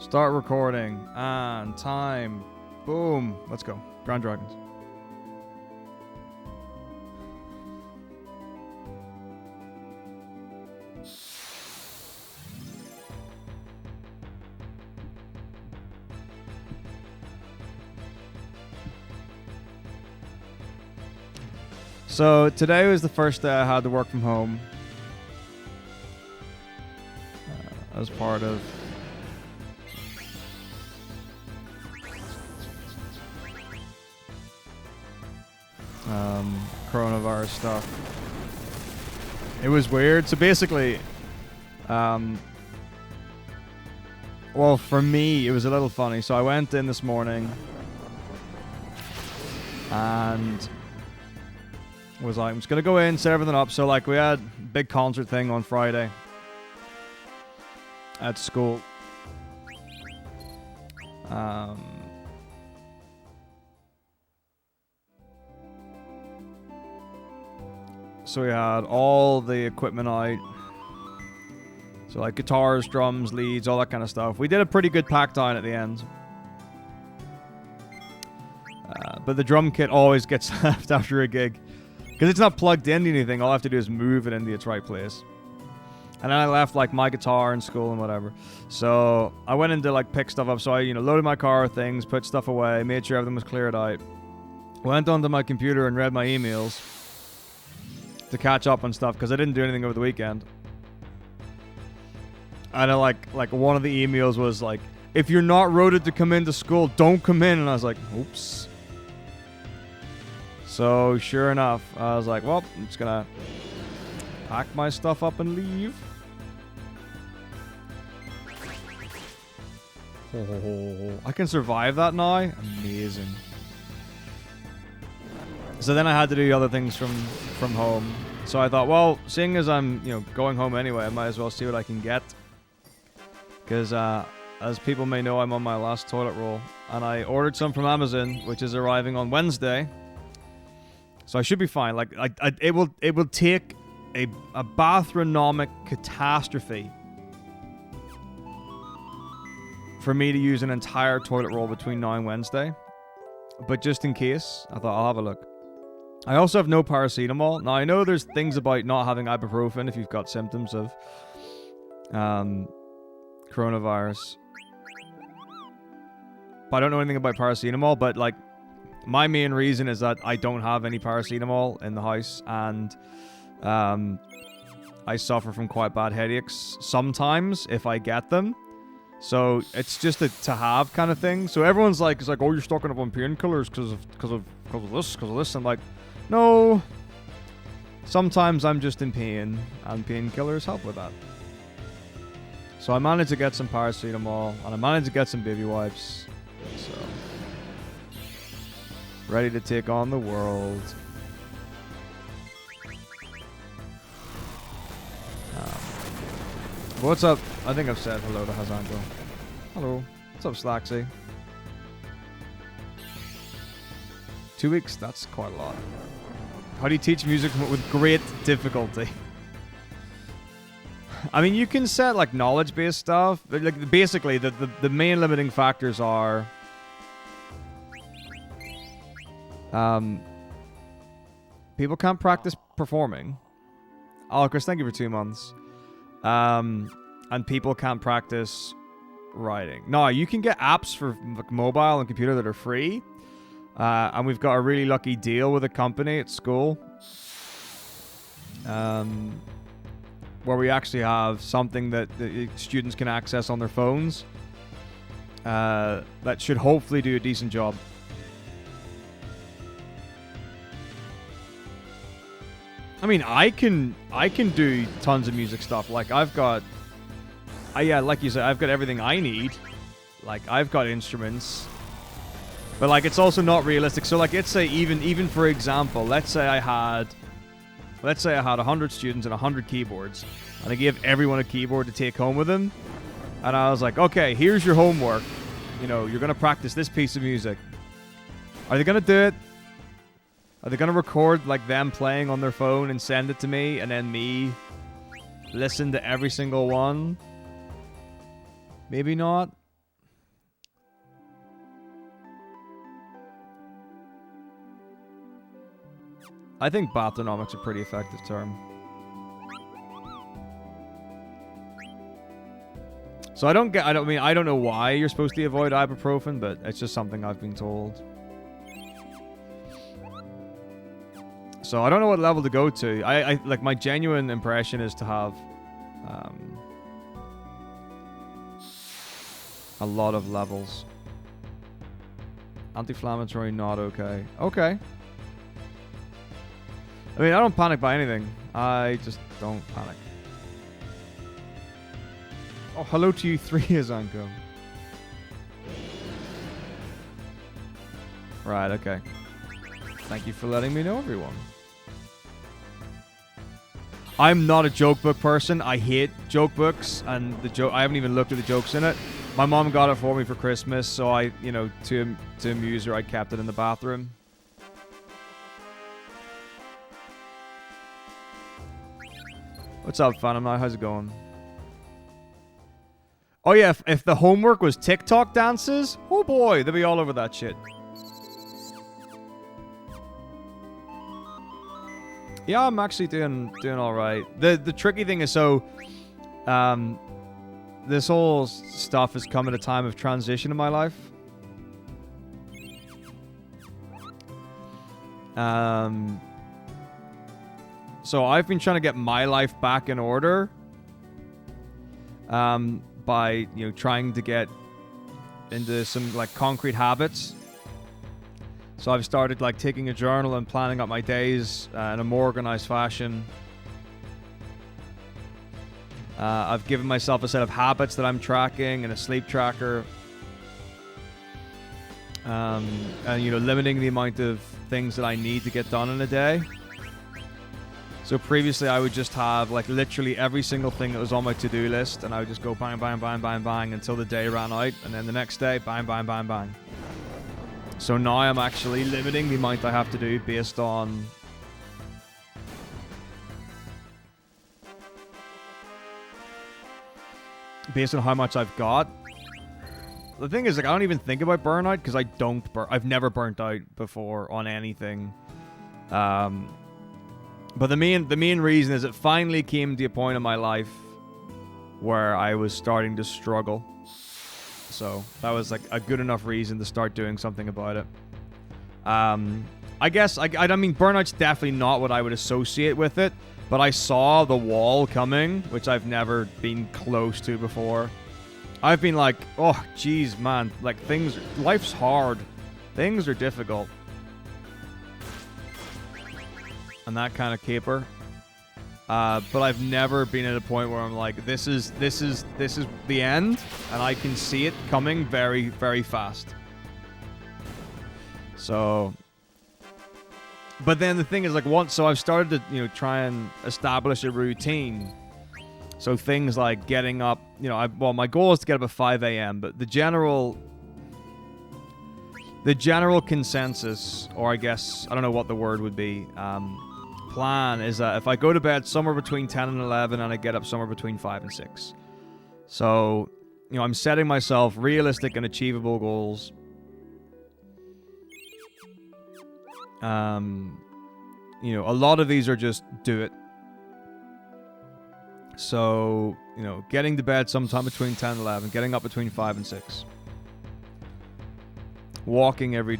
Start recording. And time. Boom. Let's go. Grand Dragons. So today was the first day I had to work from home as part of coronavirus stuff. It was weird. So basically, well, for me, it was a little funny. So I went in this morning and was like, I'm just gonna go in, set everything up. So like we had a big concert thing on Friday at school. So we had all the equipment out. So like guitars, drums, leads, all that kind of stuff. We did a pretty good pack down at the end. But the drum kit always gets left after a gig. Because it's not plugged into anything, all I have to do is move it into its right place. And then I left like my guitar in school and whatever. So I went in to like pick stuff up. So I, loaded my car with things, put stuff away, made sure everything was cleared out. Went onto my computer and read my emails to catch up on stuff because I didn't do anything over the weekend. And I like one of the emails was like, if you're not rotated to come into school, don't come in. And I was like, oops. So sure enough, I was like, well, I'm just gonna pack my stuff up and leave. Oh, I can survive that now? Amazing. So then I had to do other things from home. So I thought, well, seeing as I'm, going home anyway, I might as well see what I can get. Because, as people may know, I'm on my last toilet roll. And I ordered some from Amazon, which is arriving on Wednesday. So I should be fine. Like, it will take a bathronomic catastrophe for me to use an entire toilet roll between now and Wednesday. But just in case, I thought I'll have a look. I also have no paracetamol. Now, I know there's things about not having ibuprofen if you've got symptoms of coronavirus. But I don't know anything about paracetamol, but like, my main reason is that I don't have any paracetamol in the house, and I suffer from quite bad headaches sometimes if I get them. So it's just a to-have kind of thing. So everyone's like, it's like, oh, you're stocking up on painkillers because of this. I'm like, no. Sometimes I'm just in pain, and painkillers help with that. So I managed to get some paracetamol, and I managed to get some baby wipes. So ready to take on the world. What's up? I think I've said hello to Hazango. Hello. What's up, Slaxy? 2 weeks? That's quite a lot. How do you teach music with great difficulty? I mean, you can set like knowledge-based stuff. Like basically, the main limiting factors are people can't practice performing. Oh, Chris, thank you for 2 months. And people can't practice writing. No, you can get apps for like, mobile and computer that are free. And we've got a really lucky deal with a company at school. Where we actually have something that the students can access on their phones. That should hopefully do a decent job. I mean, I can do tons of music stuff. Like I've got, yeah, like you said, I've got everything I need. Like I've got instruments, but like it's also not realistic. So like, let's say even for example, let's say I had 100 students and 100 keyboards, and I gave everyone a keyboard to take home with them, and I was like, okay, here's your homework. You're gonna practice this piece of music. Are they gonna do it? Are they gonna record like them playing on their phone and send it to me, and then me listen to every single one? Maybe not. I think bathonomic's a pretty effective term. So I don't know why you're supposed to avoid ibuprofen, but it's just something I've been told. So I don't know what level to go to. I like, my genuine impression is to have a lot of levels. Anti-inflammatory, not okay. Okay. I mean, I don't panic by anything. I just don't panic. Oh, hello to you, 3 Azanko. Right, okay. Thank you for letting me know, everyone. I'm not a joke book person. I hate joke books, and I haven't even looked at the jokes in it. My mom got it for me for Christmas, so I, you know, to amuse her, I kept it in the bathroom. What's up, Phantom? How's it going? Oh yeah, if the homework was TikTok dances, oh boy, they'd be all over that shit. Yeah, I'm actually doing all right. The tricky thing is, so this whole stuff has come at a time of transition in my life. So I've been trying to get my life back in order. By, you know, trying to get into some, like, concrete habits. So I've started, like, taking a journal and planning out my days in a more organized fashion. I've given myself a set of habits that I'm tracking and a sleep tracker. And, you know, limiting the amount of things that I need to get done in a day. So previously I would just have, like, literally every single thing that was on my to-do list, and I would just go bang, bang, bang, bang, bang until the day ran out, and then the next day, bang, bang, bang, bang. So now I'm actually limiting the amount I have to do based on how much I've got. The thing is, like, I don't even think about burnout because I've never burnt out before on anything. But the main reason is it finally came to a point in my life where I was starting to struggle. So that was, like, a good enough reason to start doing something about it. I guess, I mean, burnout's definitely not what I would associate with it, but I saw the wall coming, which I've never been close to before. I've been like, oh, geez, man, like, life's hard. Things are difficult. And that kind of caper. But I've never been at a point where I'm like, this is the end, and I can see it coming very, very fast. So, but then the thing is, like, so I've started to, you know, try and establish a routine. So things like getting up, you know, well, my goal is to get up at 5 a.m., but the general consensus, or I guess, I don't know what the word would be, plan is that if I go to bed somewhere between 10 and 11 and I get up somewhere between 5 and 6. So, you know, I'm setting myself realistic and achievable goals. You know, a lot of these are just do it. So, you know, getting to bed sometime between 10 and 11, getting up between 5 and 6.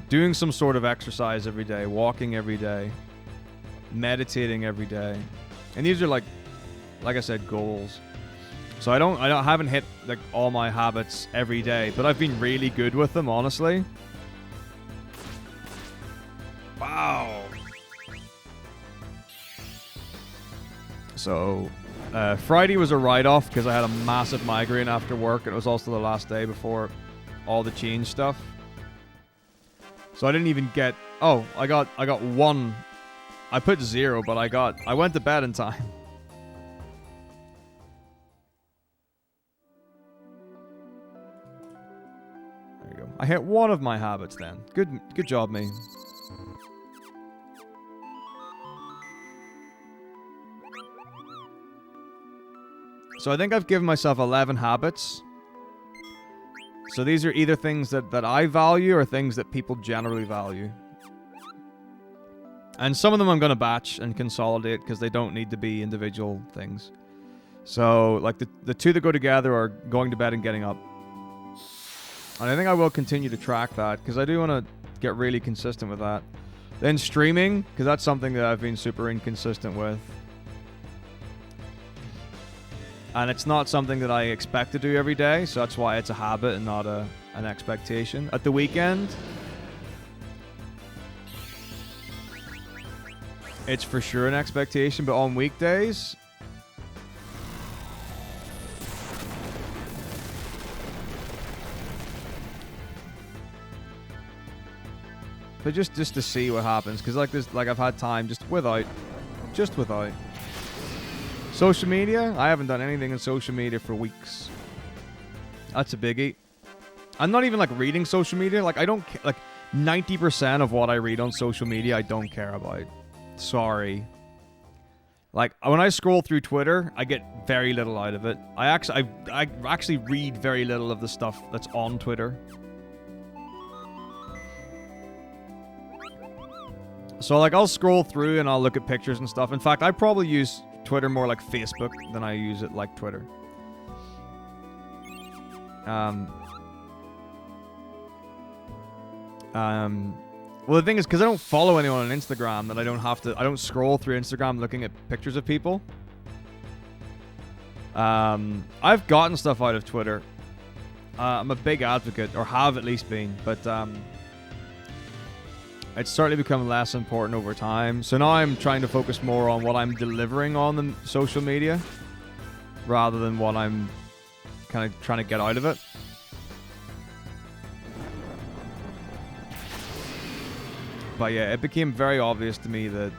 Doing some sort of exercise every day, walking every day. Meditating every day, and these are like I said, goals. So I haven't hit, like, all my habits every day, but I've been really good with them, honestly. Wow. So Friday was a write-off because I had a massive migraine after work, and it was also the last day before all the change stuff. So I didn't even get. Oh, I got one. I put 0, but I went to bed in time. There you go. I hit one of my habits then. Good job, me. So I think I've given myself 11 habits. So these are either things that I value or things that people generally value. And some of them I'm going to batch and consolidate because they don't need to be individual things. So, like, the two that go together are going to bed and getting up. And I think I will continue to track that because I do want to get really consistent with that. Then streaming, because that's something that I've been super inconsistent with. And it's not something that I expect to do every day, so that's why it's a habit and not an expectation. At the weekend, it's for sure an expectation, but on weekdays, but just to see what happens, because like I've had time just without. Social media, I haven't done anything in social media for weeks. That's a biggie. I'm not even like reading social media. Like I don't like 90% of what I read on social media I don't care about. Sorry. Like when I scroll through Twitter, I get very little out of it. I actually read very little of the stuff that's on Twitter. So like I'll scroll through and I'll look at pictures and stuff. In fact, I probably use Twitter more like Facebook than I use it like Twitter. Well, the thing is, because I don't follow anyone on Instagram, that I don't scroll through Instagram looking at pictures of people. I've gotten stuff out of Twitter. I'm a big advocate, or have at least been, but it's certainly become less important over time. So now I'm trying to focus more on what I'm delivering on the social media, rather than what I'm kind of trying to get out of it. But yeah, it became very obvious to me that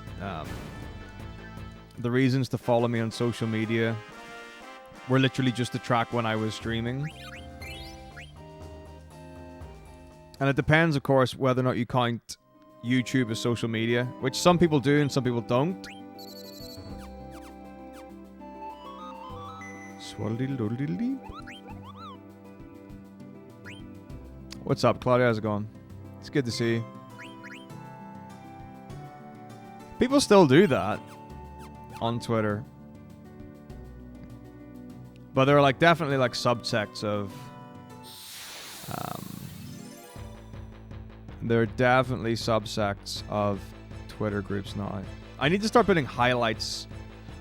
the reasons to follow me on social media were literally just to track when I was streaming. And it depends, of course, whether or not you count YouTube as social media, which some people do and some people don't. What's up, Claudia? How's it going? It's good to see you. People still do that on Twitter. But there are like definitely like subsects of there are definitely subsects of Twitter groups now. I need to start putting highlights.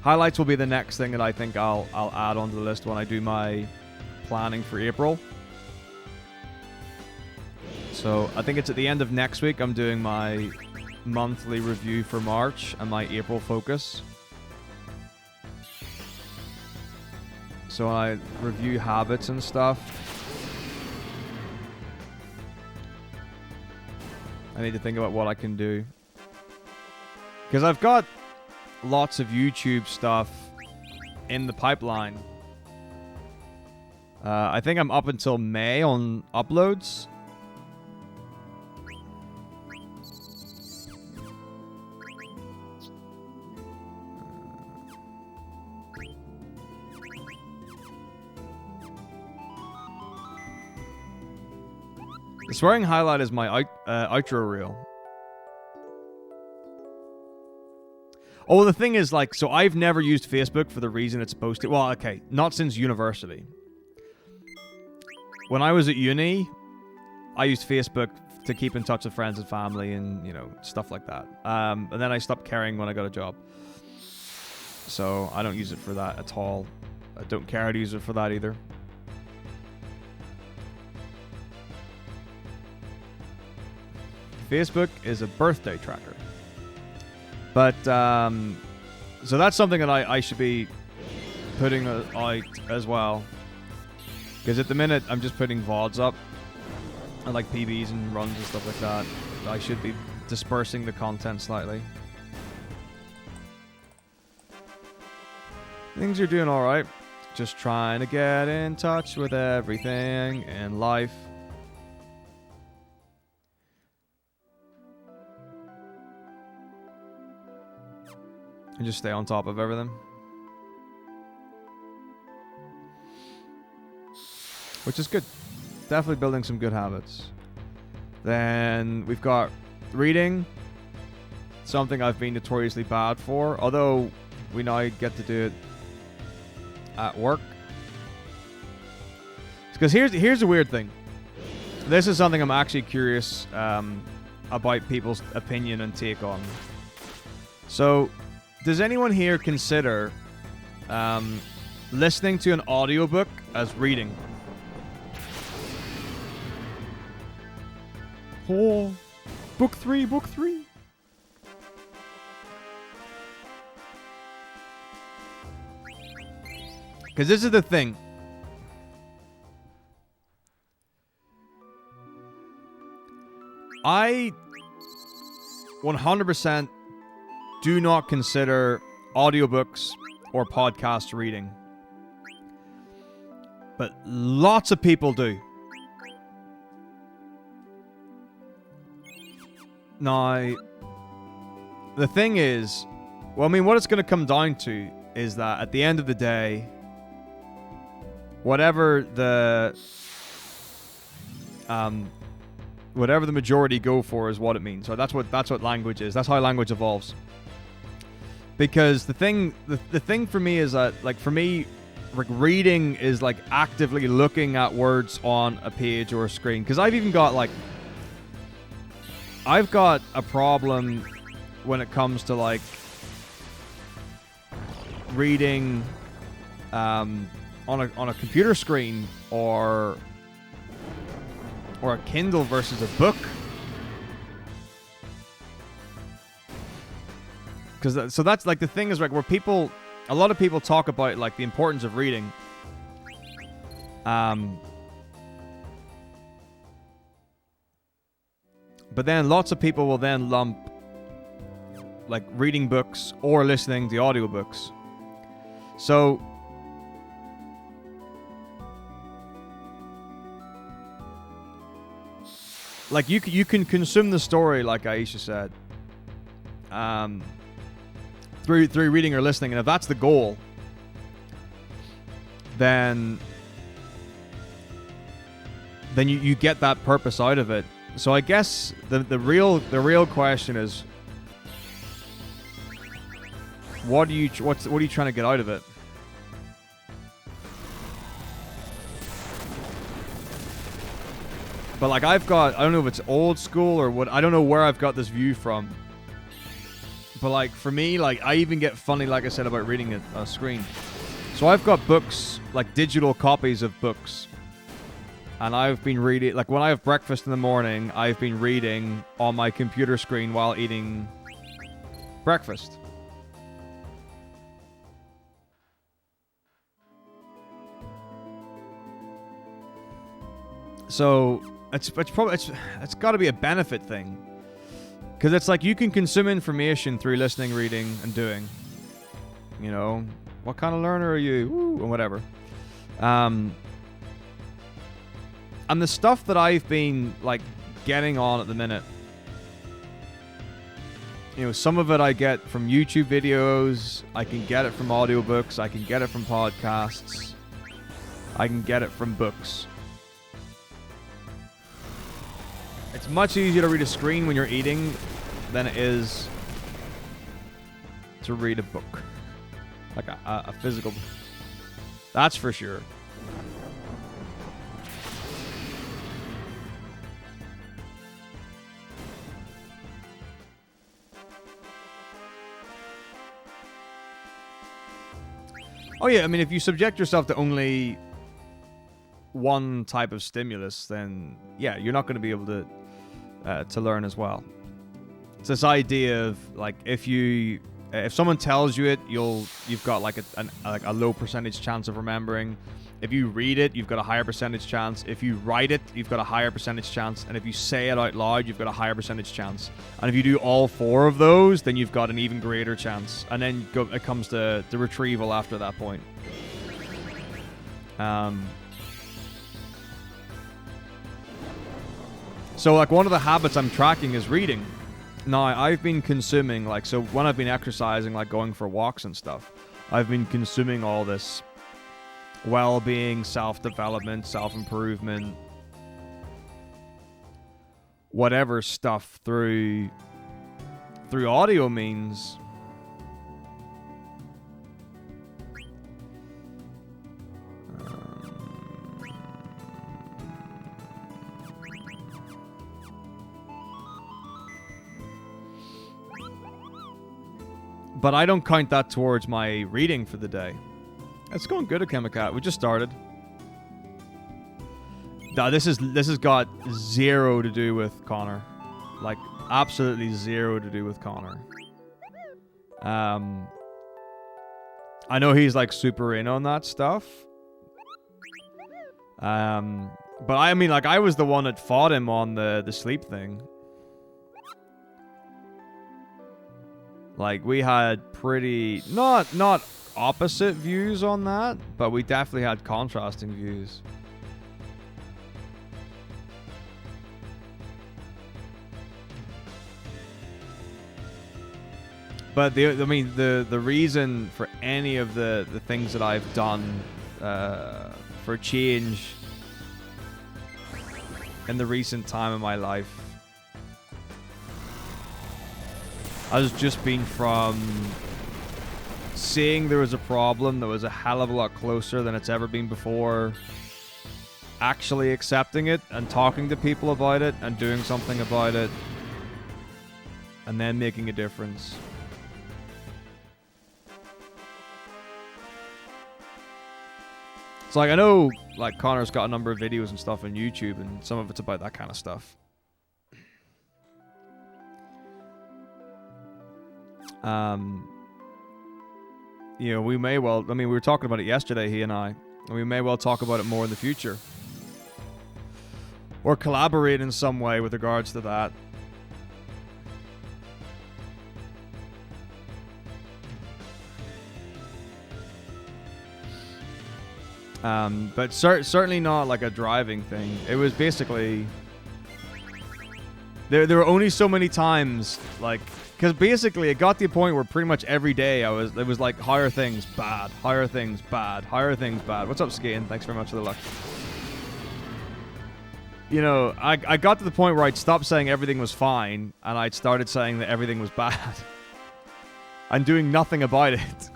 Highlights will be the next thing that I think I'll add onto the list when I do my planning for April. So I think it's at the end of next week I'm doing my monthly review for March and my April focus. So I review habits and stuff. I need to think about what I can do. Because I've got lots of YouTube stuff in the pipeline. I think I'm up until May on uploads. The swearing highlight is my outro reel. Oh, the thing is, like, so I've never used Facebook for the reason it's supposed to. Well, okay, not since university. When I was at uni, I used Facebook to keep in touch with friends and family and, you know, stuff like that. And then I stopped caring when I got a job. So I don't use it for that at all. I don't care how to use it for that either. Facebook is a birthday tracker. But, so that's something that I should be putting out as well. Because at the minute, I'm just putting VODs up. And like PBs and runs and stuff like that. I should be dispersing the content slightly. Things are doing alright. Just trying to get in touch with everything in life. And just stay on top of everything. Which is good. Definitely building some good habits. Then we've got reading. something I've been notoriously bad for, although we now get to do it at work. Because here's a weird thing. This is something I'm actually curious about people's opinion and take on. So, does anyone here consider listening to an audiobook as reading? Oh, book 3. Because this is the thing. I 100% do not consider audiobooks or podcast reading. But lots of people do. Now, the thing is, well, I mean, what it's going to come down to is that at the end of the day, whatever the majority go for is what it means. So that's what language is. That's how language evolves. Because the thing for me is that, like, for me, like, reading is like actively looking at words on a page or a screen. Because I've got a problem when it comes to, like, reading on a computer screen or a Kindle versus a book. Because so that's like the thing is, like, where a lot of people talk about, like, the importance of reading. But then lots of people will then lump, like, reading books or listening to audiobooks. So, like, you can consume the story, like Aisha said, through reading or listening, and if that's the goal, then you get that purpose out of it. So I guess the real question is, what are you trying to get out of it? But, like, I don't know if it's old school or what, I don't know where I've got this view from. But, like, for me, like, I even get funny, like I said, about reading a screen. So I've got books, like digital copies of books. And I've been reading, like, when I have breakfast in the morning, I've been reading on my computer screen while eating breakfast. So it's got to be a benefit thing, because it's like you can consume information through listening, reading, and doing. You know, what kind of learner are you? Woo, or whatever. And the stuff that I've been, like, getting on at the minute, you know, some of it I get from YouTube videos, I can get it from audiobooks, I can get it from podcasts, I can get it from books. It's much easier to read a screen when you're eating than it is to read a book. Like a physical book. That's for sure. Oh yeah, I mean, if you subject yourself to only one type of stimulus, then yeah, you're not going to be able to learn as well. It's this idea of, like, if someone tells you it, you've got like a low percentage chance of remembering. If you read it, you've got a higher percentage chance. If you write it, you've got a higher percentage chance. And if you say it out loud, you've got a higher percentage chance. And if you do all four of those, then you've got an even greater chance. And then it comes to the retrieval after that point. So, like, one of the habits I'm tracking is reading. Now, I've been consuming, like, so when I've been exercising, like going for walks and stuff, I've been consuming all this well-being, self-development, self-improvement, whatever stuff through through audio means. But I don't count that towards my reading for the day. It's going good at Chemicat. We just started. Nah, this has got zero to do with Connor. Like, absolutely zero to do with Connor. I know he's like super in on that stuff. But I mean, like, I was the one that fought him on the sleep thing. Like, we had pretty not opposite views on that, but we definitely had contrasting views. But the reason for any of the things that I've done for change in the recent time of my life has just been from seeing there was a problem that was a hell of a lot closer than it's ever been before, actually accepting it and talking to people about it and doing something about it, and then making a difference. It's like, I know, like, Connor's got a number of videos and stuff on YouTube, and some of it's about that kind of stuff. You know, we may well, I mean, we were talking about it yesterday, he and I, and we may well talk about it more in the future. Or collaborate in some way with regards to that. But certainly not like a driving thing. It was basically... There were only so many times, like... Because basically, it got to a point where pretty much every day it was like, higher things, bad. Higher things, bad. Higher things, bad. What's up, Skaten? Thanks very much for the luck. You know, I got to the point where I'd stopped saying everything was fine, and I'd started saying that everything was bad. And doing nothing about it.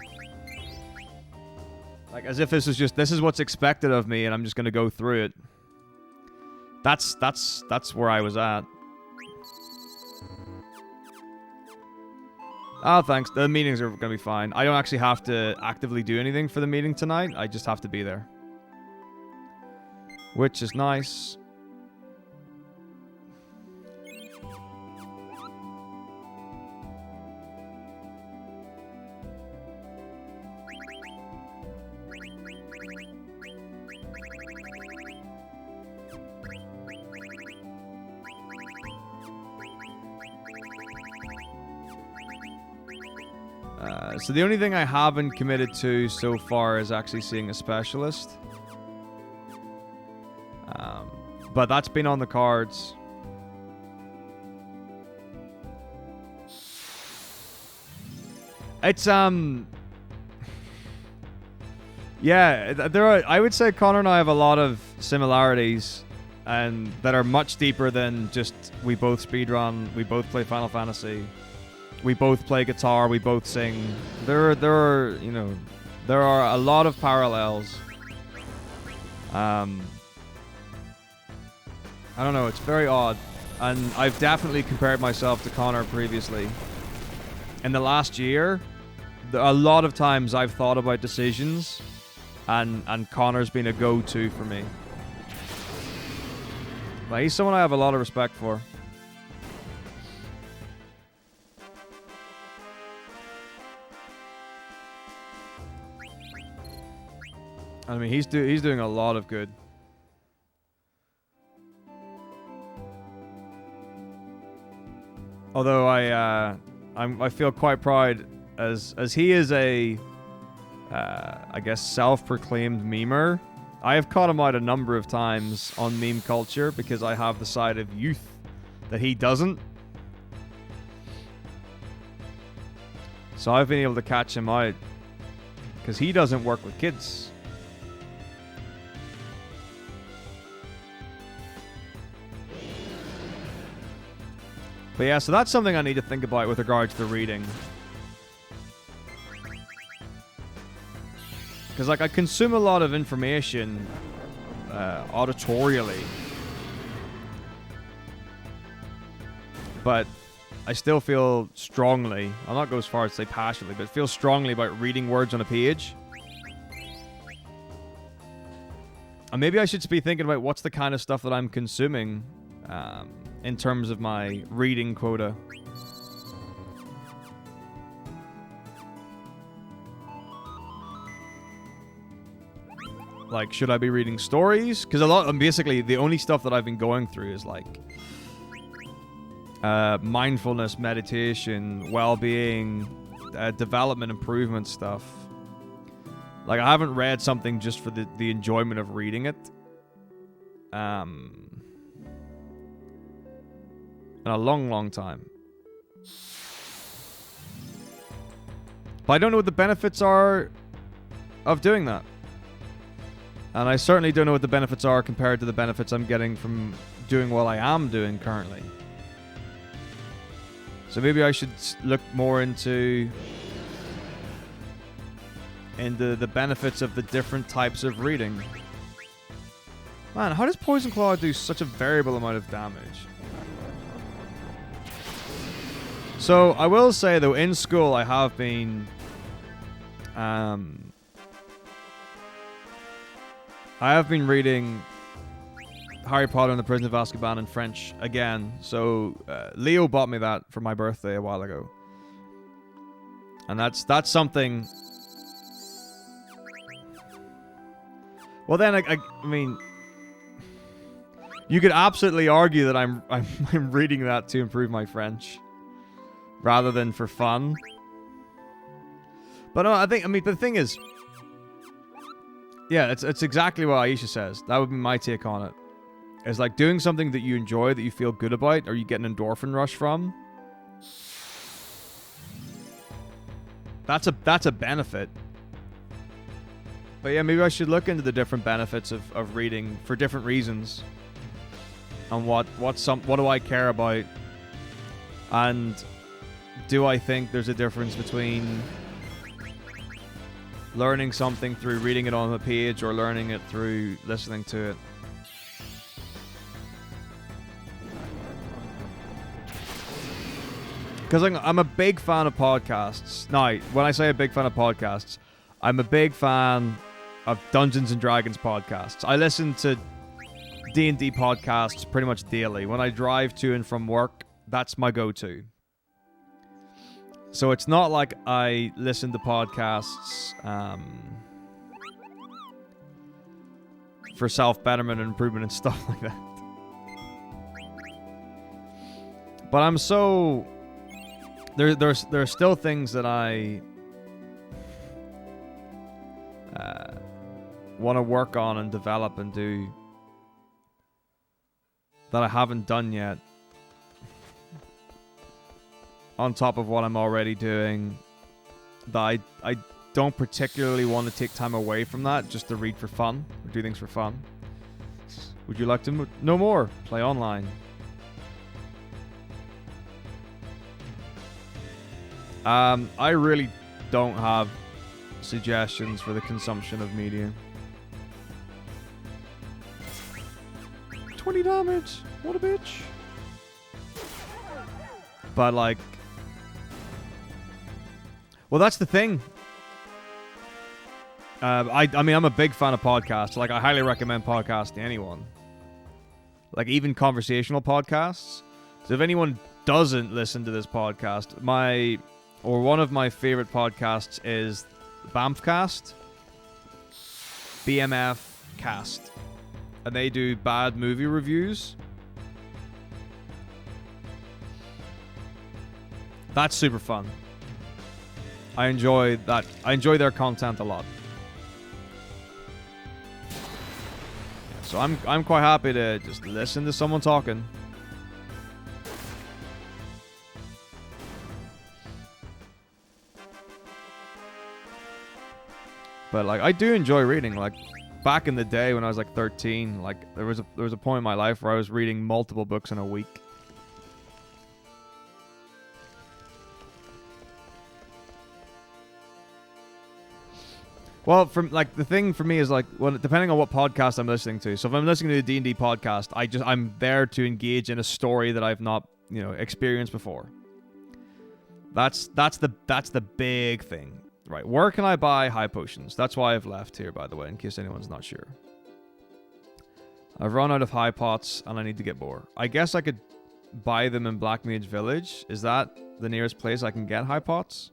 Like, as if this is what's expected of me, and I'm just going to go through it. That's where I was at. Oh, thanks. The meetings are going to be fine. I don't actually have to actively do anything for the meeting tonight. I just have to be there. Which is nice. So the only thing I haven't committed to so far is actually seeing a specialist. But that's been on the cards. It's yeah, I would say Connor and I have a lot of similarities, and that are much deeper than just we both speedrun, we both play Final Fantasy. We both play guitar, we both sing. There are, you know, there are a lot of parallels. I don't know, it's very odd. And I've definitely compared myself to Connor previously. In the last year, a lot of times I've thought about decisions, and Connor's been a go-to for me. But he's someone I have a lot of respect for. I mean, he's doing a lot of good. Although I feel quite proud as he is a I guess self-proclaimed memer. I have caught him out a number of times on meme culture because I have the side of youth that he doesn't. So I've been able to catch him out because he doesn't work with kids. But yeah, so that's something I need to think about with regards to reading. Because, like, I consume a lot of information auditorially. But I still feel strongly, I'll not go as far as to say passionately, but feel strongly about reading words on a page. And maybe I should be thinking about what's the kind of stuff that I'm consuming in terms of my reading quota. Like, should I be reading stories? Because basically, the only stuff that I've been going through is like mindfulness, meditation, well-being, development, improvement stuff. Like, I haven't read something just for the enjoyment of reading it. In a long, long time. But I don't know what the benefits are of doing that. And I certainly don't know what the benefits are compared to the benefits I'm getting from doing what I am doing currently. So maybe I should look more into the benefits of the different types of reading. Man, how does Poison Claw do such a variable amount of damage? So, I will say, though, in school I have been... I have been reading Harry Potter and the Prison of Azkaban in French again. So, Leo bought me that for my birthday a while ago. And that's something... Well, then, I mean... You could absolutely argue that I'm reading that to improve my French. Rather than for fun. But no, the thing is... Yeah, it's exactly what Aisha says. That would be my take on it. It's like doing something that you enjoy, that you feel good about, or you get an endorphin rush from. That's a benefit. But yeah, maybe I should look into the different benefits of reading for different reasons. And what do I care about? And do I think there's a difference between learning something through reading it on a page or learning it through listening to it? Because I'm a big fan of podcasts. Now, when I say a big fan of podcasts, I'm a big fan of Dungeons and Dragons podcasts. I listen to D&D podcasts pretty much daily. When I drive to and from work, that's my go-to. So it's not like I listen to podcasts for self-betterment and improvement and stuff like that. But I'm so... There are still things that I want to work on and develop and do that I haven't done yet. On top of what I'm already doing, that I don't particularly want to take time away from that just to read for fun or do things for fun. Would you like to know more? Play online. I really don't have suggestions for the consumption of media. 20 damage! What a bitch! But like... Well, that's the thing. I mean, I'm a big fan of podcasts. Like, I highly recommend podcasts to anyone. Like, even conversational podcasts. So if anyone doesn't listen to this podcast, one of my favorite podcasts is Bamfcast. BMF Cast. And they do bad movie reviews. That's super fun. I enjoy that. I enjoy their content a lot. So I'm quite happy to just listen to someone talking. But like, I do enjoy reading. Like, back in the day when I was like 13, like there was a point in my life where I was reading multiple books in a week. Well, from like the thing for me is like, well, depending on what podcast I'm listening to. So if I'm listening to a D&D podcast, I'm there to engage in a story that I've not, you know, experienced before. That's the big thing, right? Where can I buy high potions? That's why I've left here, by the way, in case anyone's not sure. I've run out of high pots and I need to get more. I guess I could buy them in Black Mage Village. Is that the nearest place I can get high pots?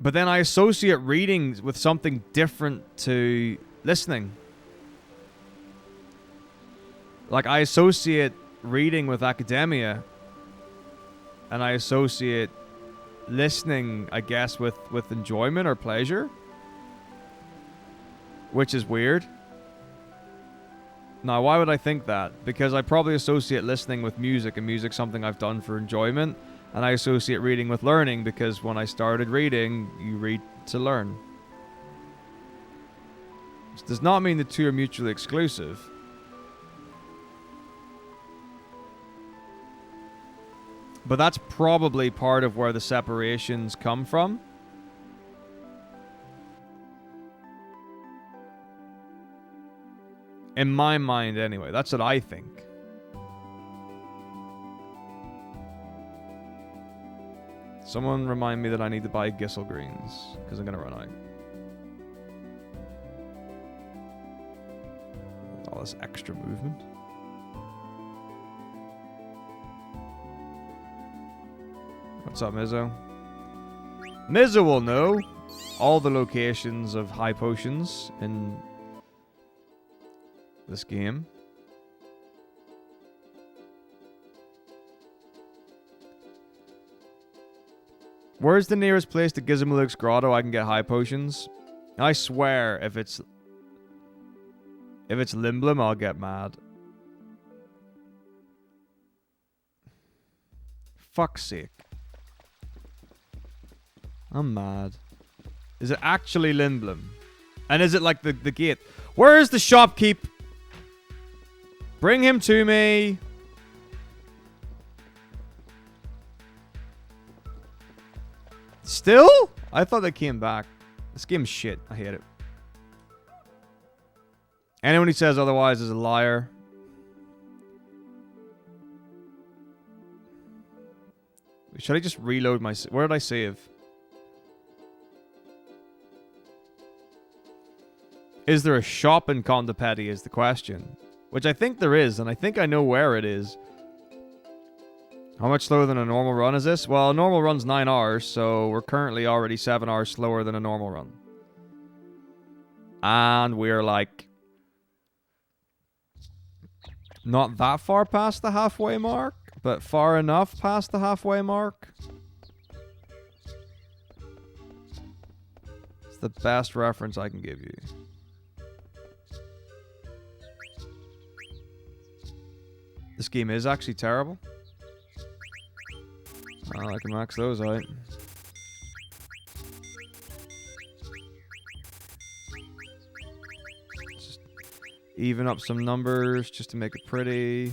But then I associate reading with something different to listening. Like, I associate reading with academia, and I associate listening, I guess, with enjoyment or pleasure, which is weird. Now, why would I think that? Because I probably associate listening with music, and music something I've done for enjoyment. And I associate reading with learning because when I started reading, you read to learn. This does not mean the two are mutually exclusive. But that's probably part of where the separations come from. In my mind, anyway. That's what I think. Someone remind me that I need to buy Gissel Greens, because I'm going to run out. All this extra movement. What's up, Mizzo? Mizzo will know all the locations of high potions in this game. Where's the nearest place to Gizmaluk's Grotto I can get high potions? I swear, if it's Limblum, I'll get mad. Fuck's sake. I'm mad. Is it actually Limblum? And is it like the gate? Where's the shopkeep? Bring him to me. Still? I thought they came back. This game's shit. I hate it. Anyone who says otherwise is a liar. Should I just reload my... Where did I save? Is there a shop in Condopeti is the question. Which I think there is, and I think I know where it is. How much slower than a normal run is this? Well, a normal run's 9 hours, so we're currently already 7 hours slower than a normal run. And we're like... not that far past the halfway mark, but far enough past the halfway mark. It's the best reference I can give you. This game is actually terrible. Oh, I can max those out. Just even up some numbers just to make it pretty.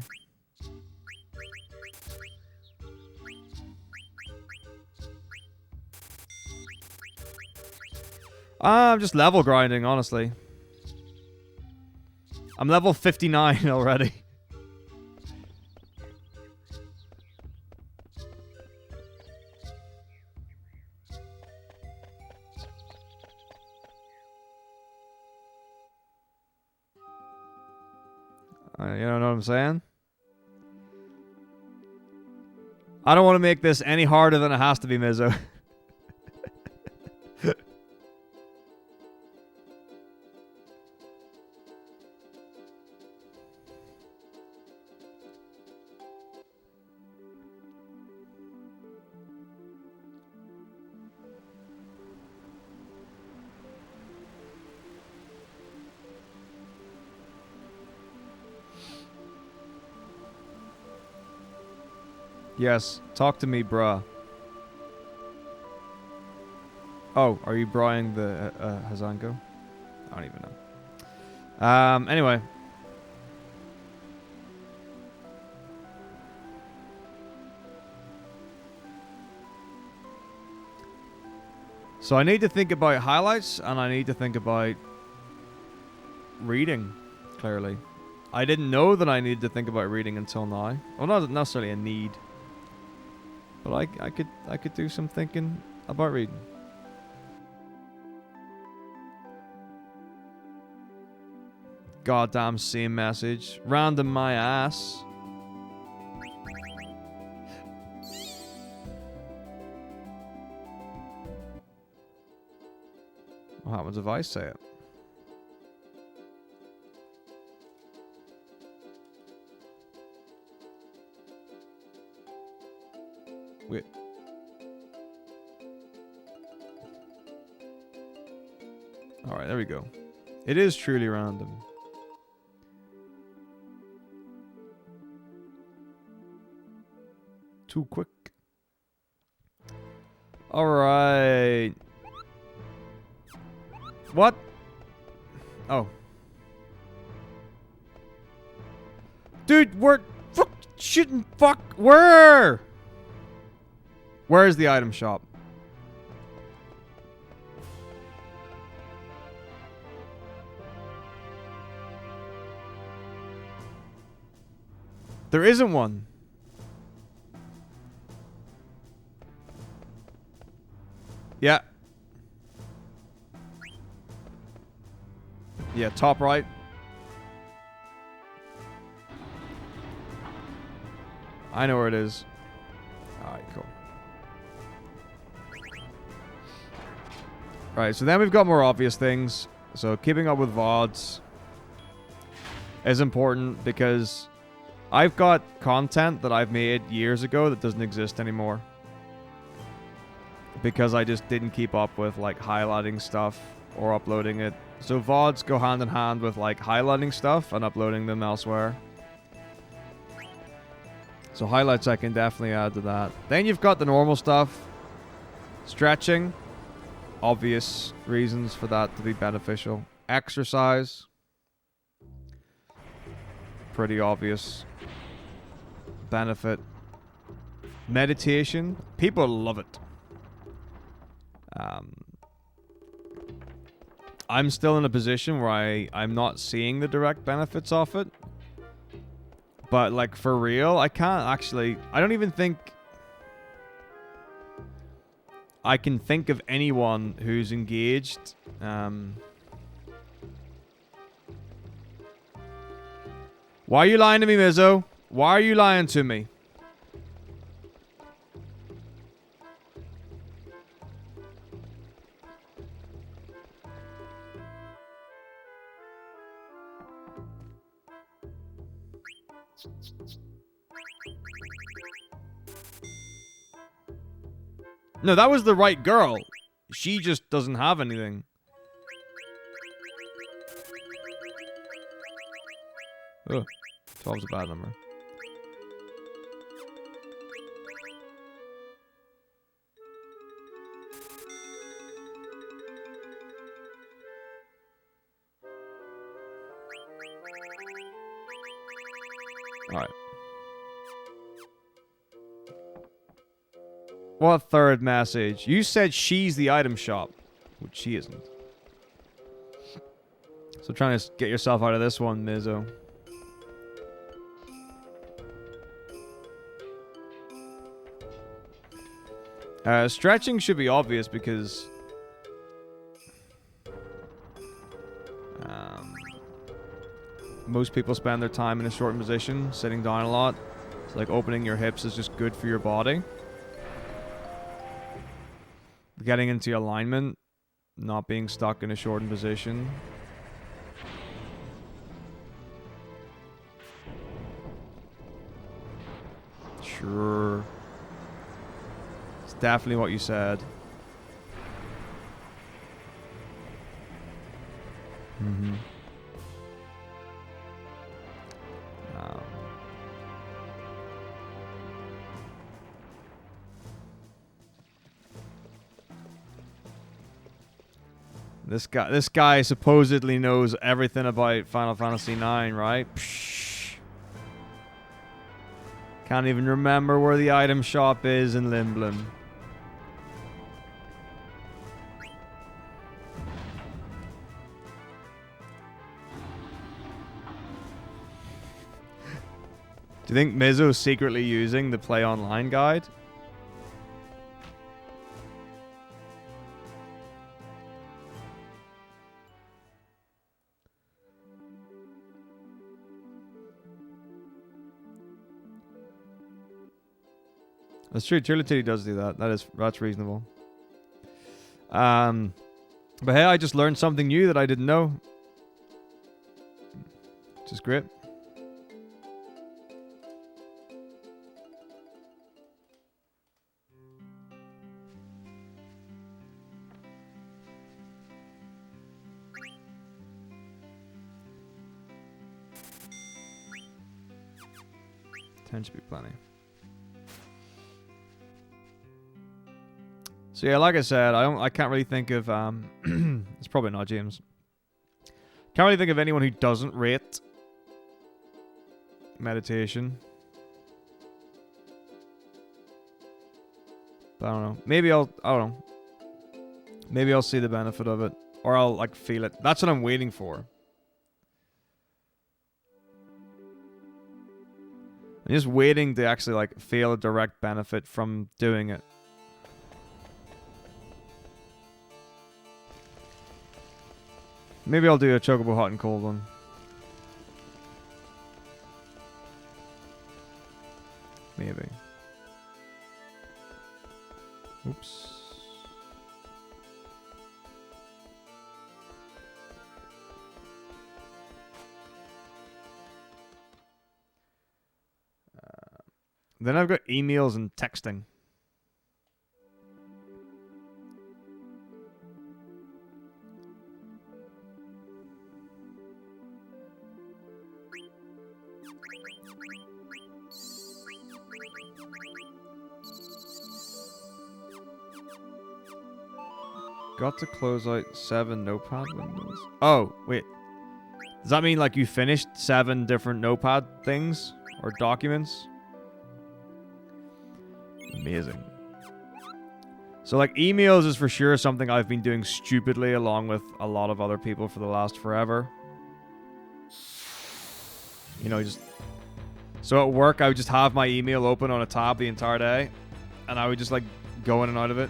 I'm just level grinding, honestly. I'm level 59 already. You don't know what I'm saying? I don't want to make this any harder than it has to be, Mizzo. Yes, talk to me, bruh. Oh, are you brawling the Hazanko? I don't even know. Anyway. So I need to think about highlights, and I need to think about reading, clearly. I didn't know that I needed to think about reading until now. Well, not necessarily a need. But I could do some thinking about reading. Goddamn same message. Random my ass. What happens if I say it? Wait. Alright, there we go. It is truly random. Too quick. Alright. What? Oh. Dude, we're... Fuck, shouldn't fuck... Where? Where is the item shop? There isn't one. Yeah. Yeah, top right. I know where it is. Alright, cool. Right, so then we've got more obvious things. So keeping up with VODs is important because I've got content that I've made years ago that doesn't exist anymore. Because I just didn't keep up with like highlighting stuff or uploading it. So VODs go hand in hand with like highlighting stuff and uploading them elsewhere. So highlights I can definitely add to that. Then you've got the normal stuff. Stretching. Obvious reasons for that to be beneficial. Exercise. Pretty obvious benefit. Meditation. People love it. I'm still in a position where I'm not seeing the direct benefits of it. But, like, for real, I can't actually... I don't even think... I can think of anyone who's engaged. Why are you lying to me, Mizzo? Why are you lying to me? No, that was the right girl. She just doesn't have anything. Oh, 12's a bad number. Alright. What third message? You said she's the item shop. Which she isn't. So trying to get yourself out of this one, Mizzo. Stretching should be obvious because... most people spend their time in a shortened position, sitting down a lot. It's like opening your hips is just good for your body. Getting into alignment, not being stuck in a shortened position. Sure. It's definitely what you said. Mm-hmm. This guy supposedly knows everything about Final Fantasy IX, right? Psh. Can't even remember where the item shop is in Limblin. Do you think Mizzo's secretly using the Play Online guide? That's true. Trility does do that. That's reasonable. But hey, I just learned something new that I didn't know. Which is great. Tends to be plenty. So yeah, like I said, I can't really think of it's probably not James. Can't really think of anyone who doesn't rate meditation. But I don't know. Maybe I don't know. Maybe I'll see the benefit of it, or I'll like feel it. That's what I'm waiting for. I'm just waiting to actually like feel a direct benefit from doing it. Maybe I'll do a Chocobo hot and cold one. Maybe. Oops. Then I've got emails and texting. Got to close out 7 notepad windows. Oh, wait. Does that mean like you finished 7 different notepad things or documents? Amazing. So like emails is for sure something I've been doing stupidly along with a lot of other people for the last forever. You know, just... So at work I would just have my email open on a tab the entire day. And I would just like go in and out of it.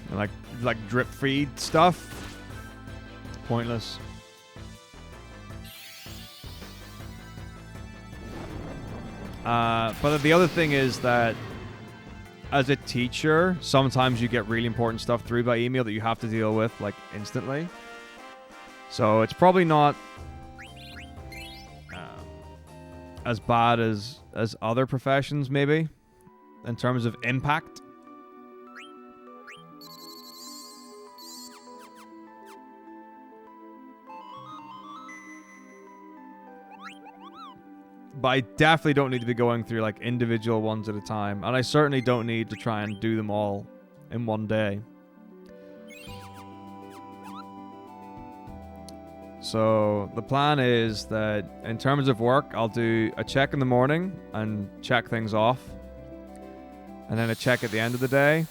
And like drip feed stuff. Pointless. But the other thing is that as a teacher, sometimes you get really important stuff through by email that you have to deal with like instantly. So it's probably not as bad as other professions maybe in terms of impact. But I definitely don't need to be going through like individual ones at a time. And I certainly don't need to try and do them all in one day. So the plan is that in terms of work, I'll do a check in the morning and check things off. And then a check at the end of the day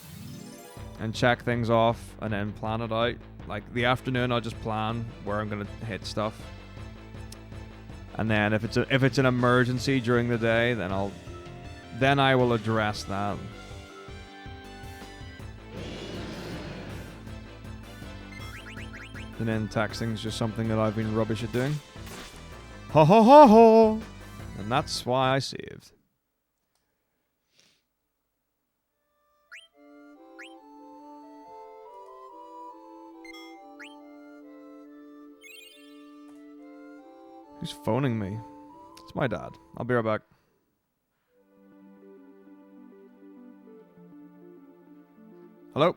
and check things off and then plan it out. Like the afternoon, I'll just plan where I'm going to hit stuff. And then if it's an emergency during the day, then I will address that. And then texting is just something that I've been rubbish at doing. Ho ho ho ho! And that's why I saved. Who's phoning me? It's my dad. I'll be right back. Hello?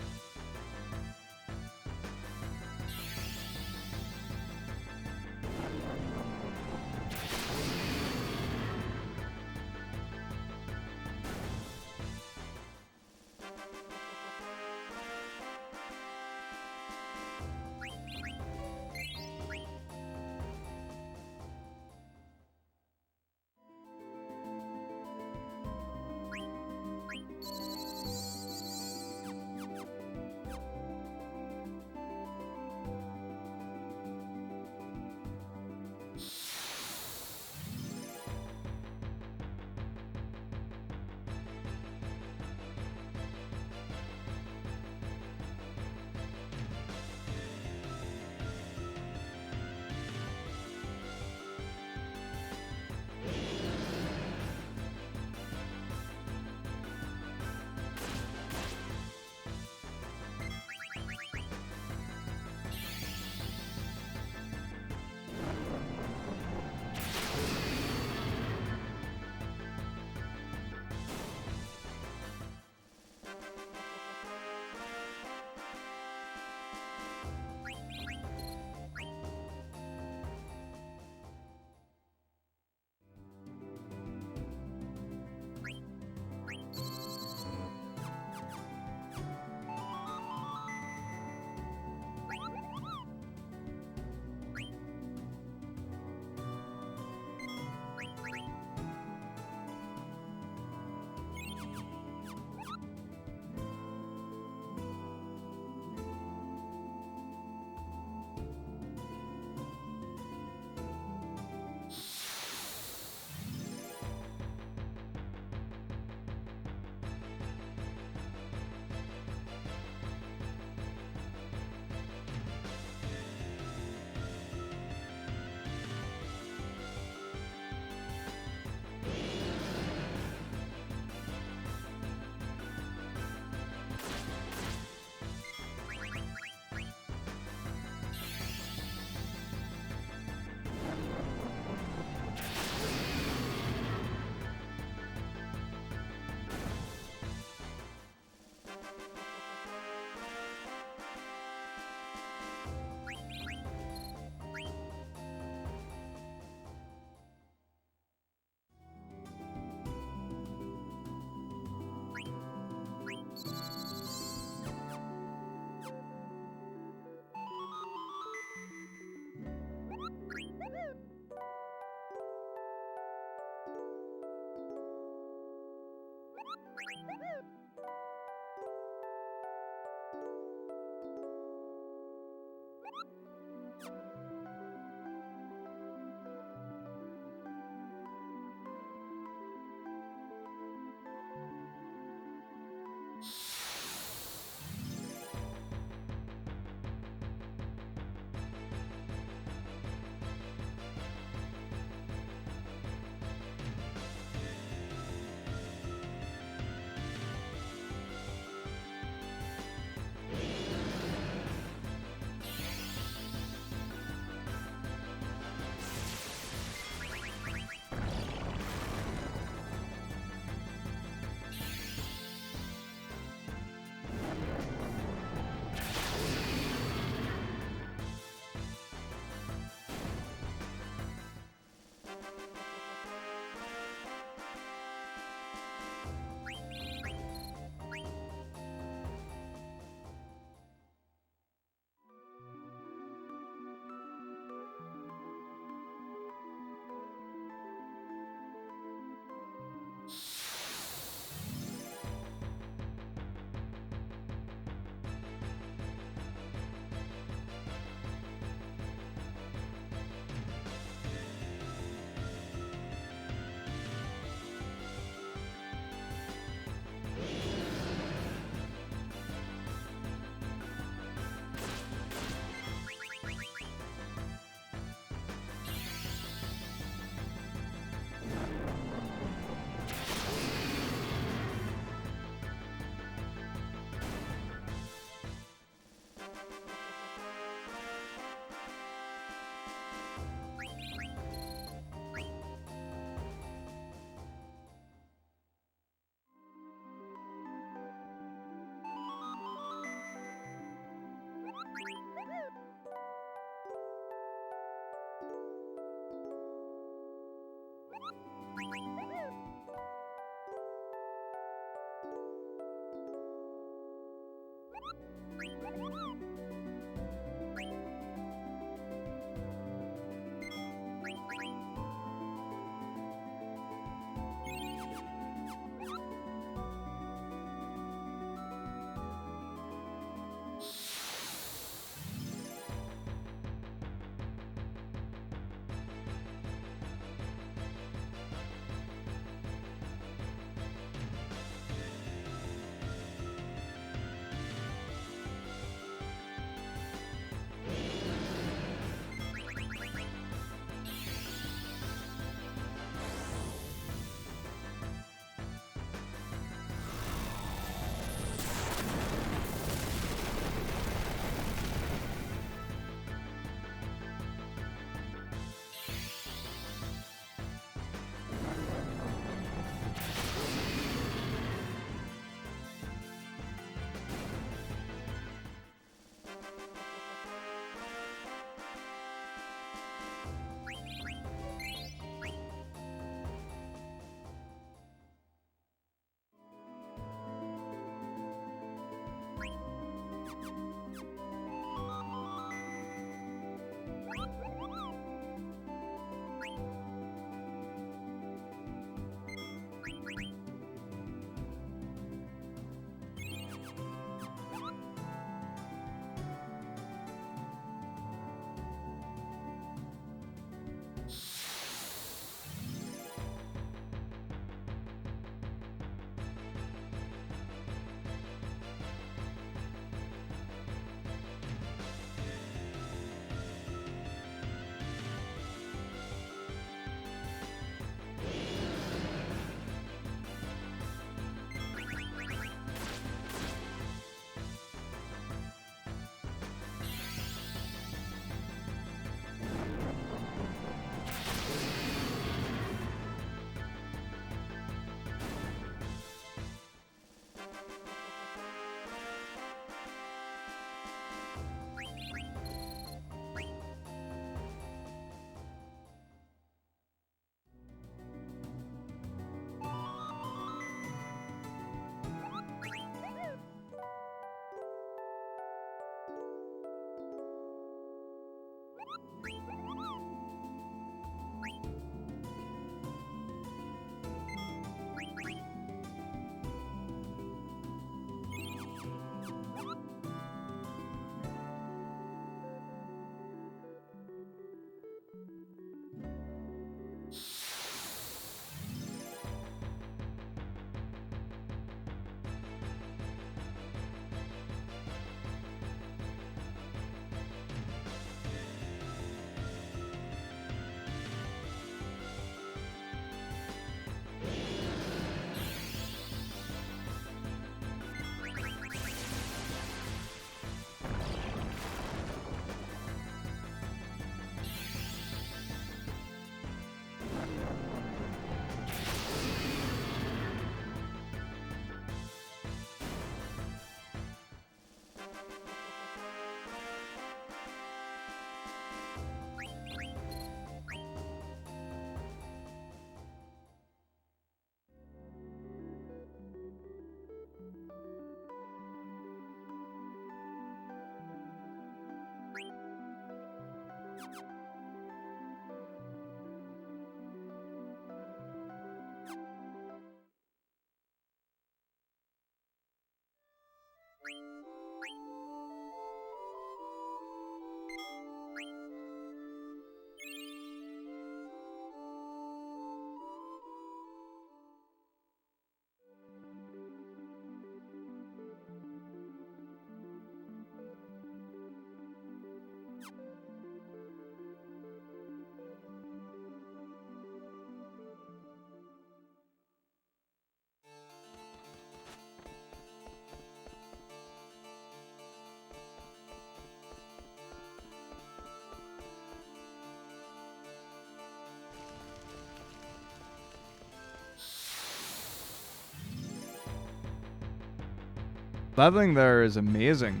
Leveling there is amazing.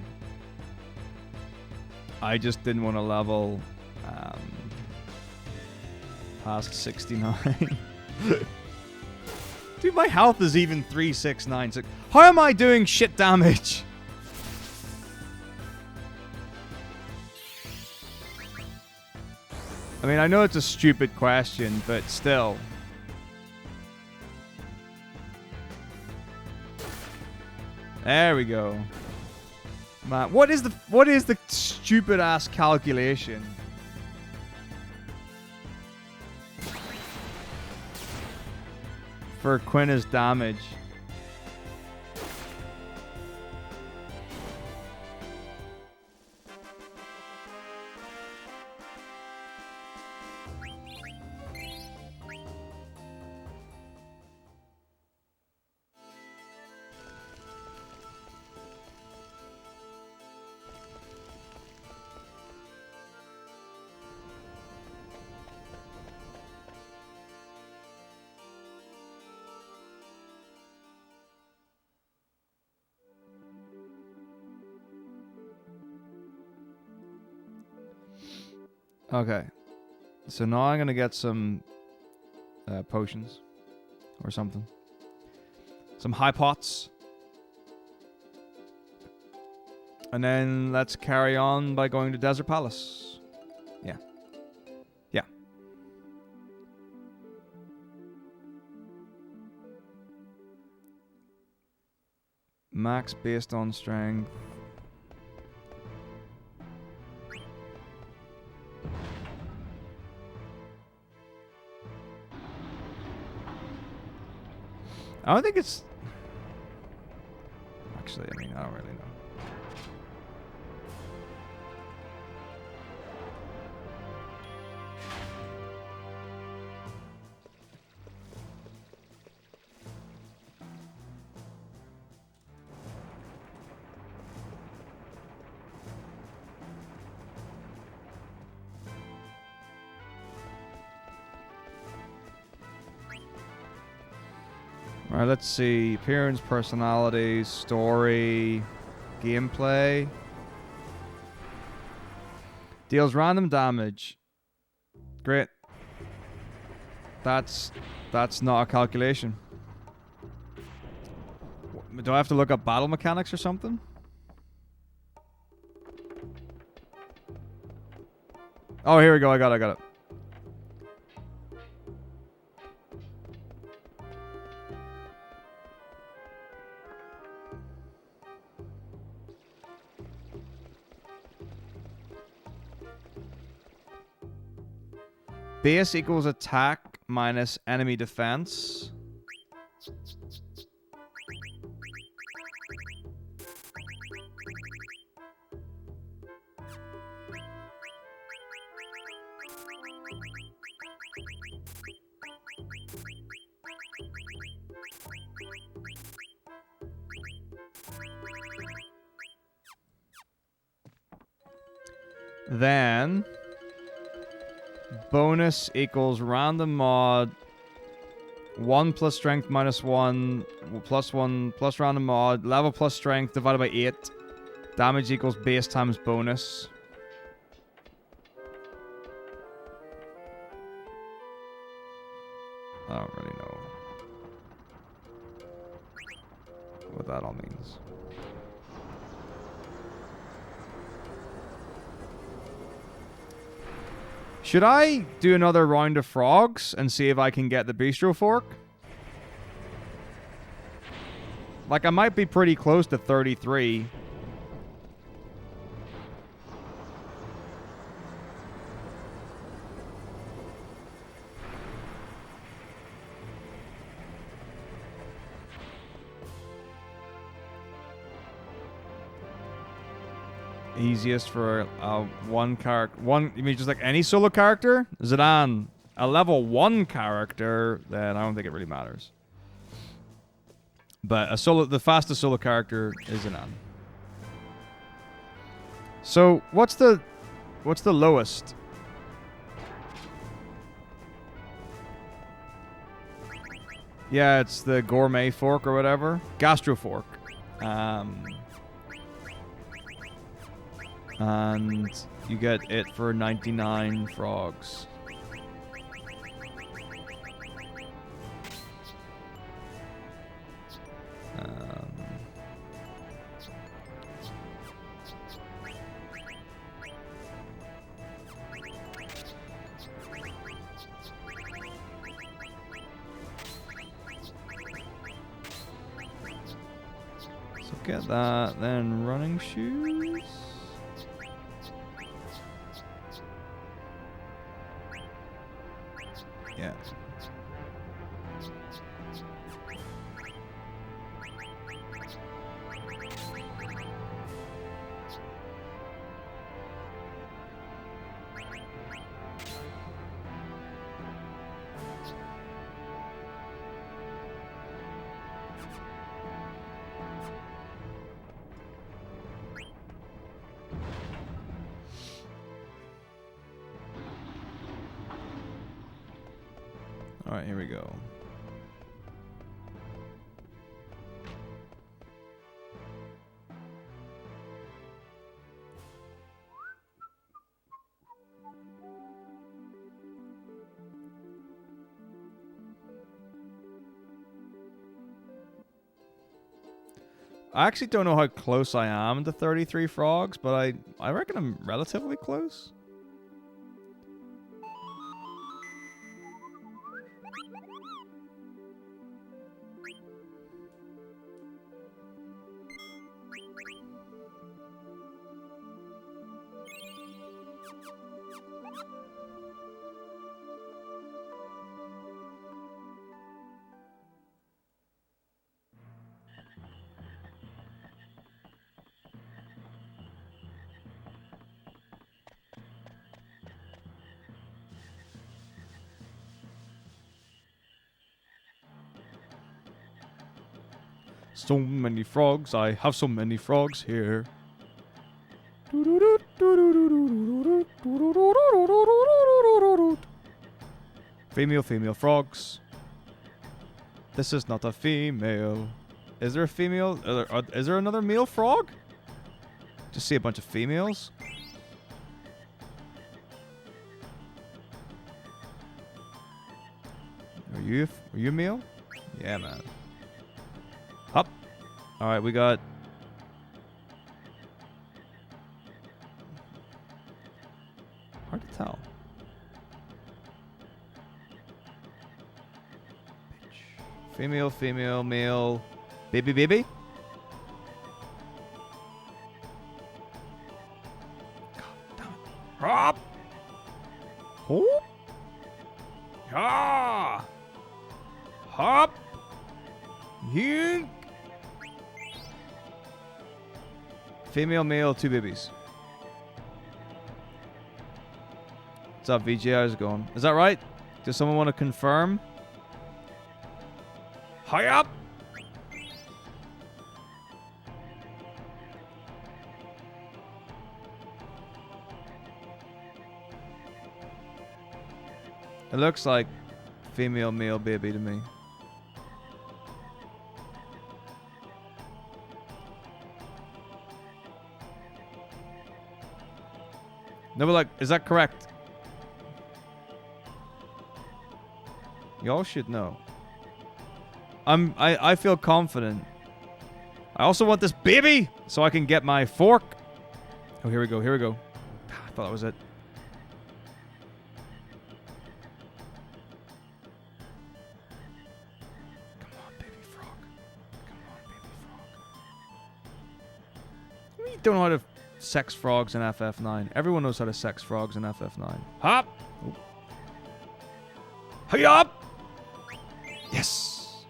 I just didn't want to level past 69. Dude, my health is even 3696. How am I doing shit damage? I mean, I know it's a stupid question, but still. There we go. Man, what is the stupid ass calculation? For Quina's damage. Okay, so now I'm gonna get some potions or something, some high pots, and then let's carry on by going to Desert Palace. Yeah, yeah. Max based on strength. I don't think it's... Actually, I mean, I don't really know. Alright, let's see. Appearance, personality, story, gameplay. Deals random damage. Great. That's not a calculation. Do I have to look up battle mechanics or something? Oh, here we go. I got it. Base equals attack minus enemy defense. Then bonus equals random mod 1 plus strength minus 1 plus random mod level plus strength divided by 8. Damage equals base times bonus. I don't really know what that all means. Should I do another round of frogs and see if I can get the bistro fork? Like, I might be pretty close to 33. easiest for one character. You mean just like any solo character? Zidane, a level 1 character, then I don't think it really matters. But the fastest solo character is Zidane. So what's the lowest? Yeah, it's the gourmet fork or whatever. Gastro fork. And you get it for 99 frogs. So get that, then running shoes. Yeah. All right, here we go. I actually don't know how close I am to 33 frogs, but I reckon I'm relatively close. So many frogs, I have so many frogs here. Female frogs. This is not a female. Is there a female? Is there another male frog? Just see a bunch of females. Are you male? Yeah, man. Up. All right, we got. Hard to tell. Female, male, baby. God damn it. Hop. Hop. Ah. Hop. Yink. Female, male, 2 babies. What's up, VJ? How's it going? Is that right? Does someone want to confirm? Hurry up! It looks like female, male, baby to me. No, but like, is that correct? Y'all should know. I feel confident. I also want this baby so I can get my fork. Oh, here we go. I thought that was it. Come on, baby frog. We don't know how to sex frogs in FF9. Everyone knows how to sex frogs in FF9. Hop! Oh. Hurry up! Yes!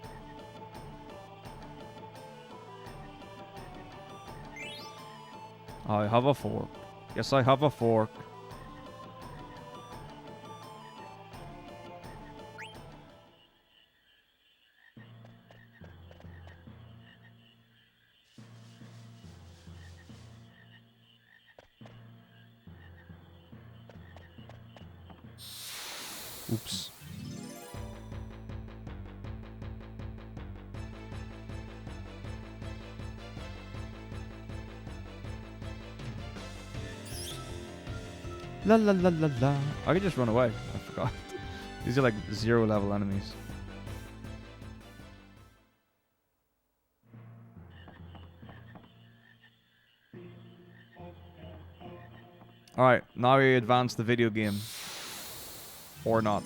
I have a fork. Yes, I have a fork. Oops. La la la la la. I could just run away. I forgot. These are like 0 level enemies. Alright, now we advance the video game. Or not.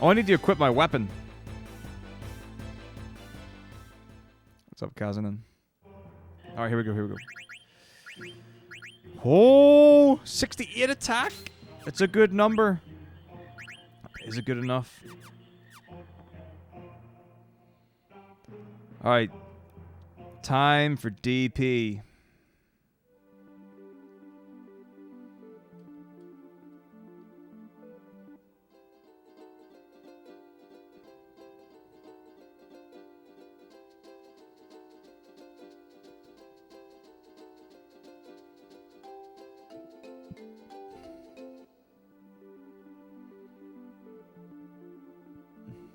Oh, I need to equip my weapon. What's up, Kazanin? Alright, here we go, here we go. Oh, 68 attack? It's a good number. Is it good enough? Alright. Time for DP.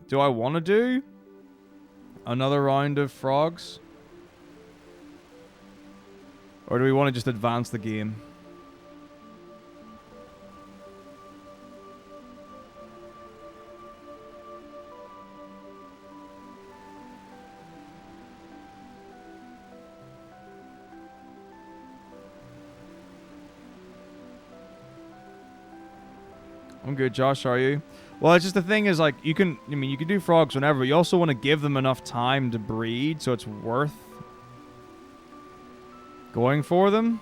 Do I want to do another round of frogs? Or do we want to just advance the game? I'm good, Josh. How are you? Well, it's just the thing is, like, you can do frogs whenever, but you also want to give them enough time to breed, so it's worth going for them.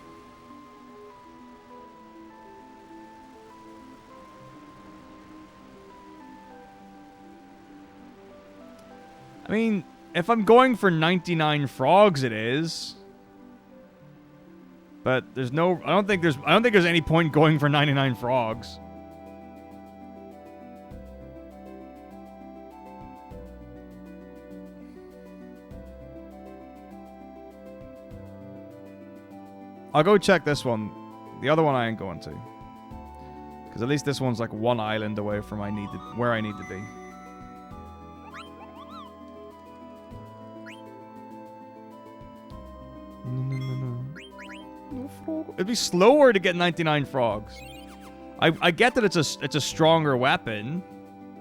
I mean, if I'm going for 99 frogs, it is. But there's no, I don't think there's any point going for 99 frogs. I'll go check this one. The other one I ain't going to. Because at least this one's like one island away from where I need to be. It'd be slower to get 99 frogs. I get that it's a stronger weapon.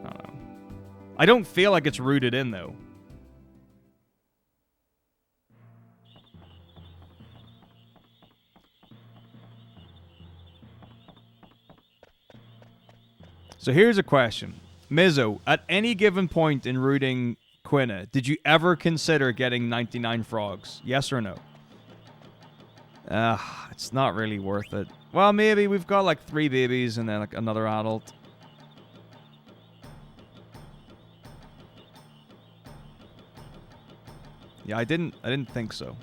I don't know. I don't feel like it's rooted in though. So here's a question. Mizzo, at any given point in rooting Quina, did you ever consider getting 99 frogs? Yes or no? It's not really worth it. Well, maybe we've got like 3 babies and then like another adult. Yeah, I didn't think so.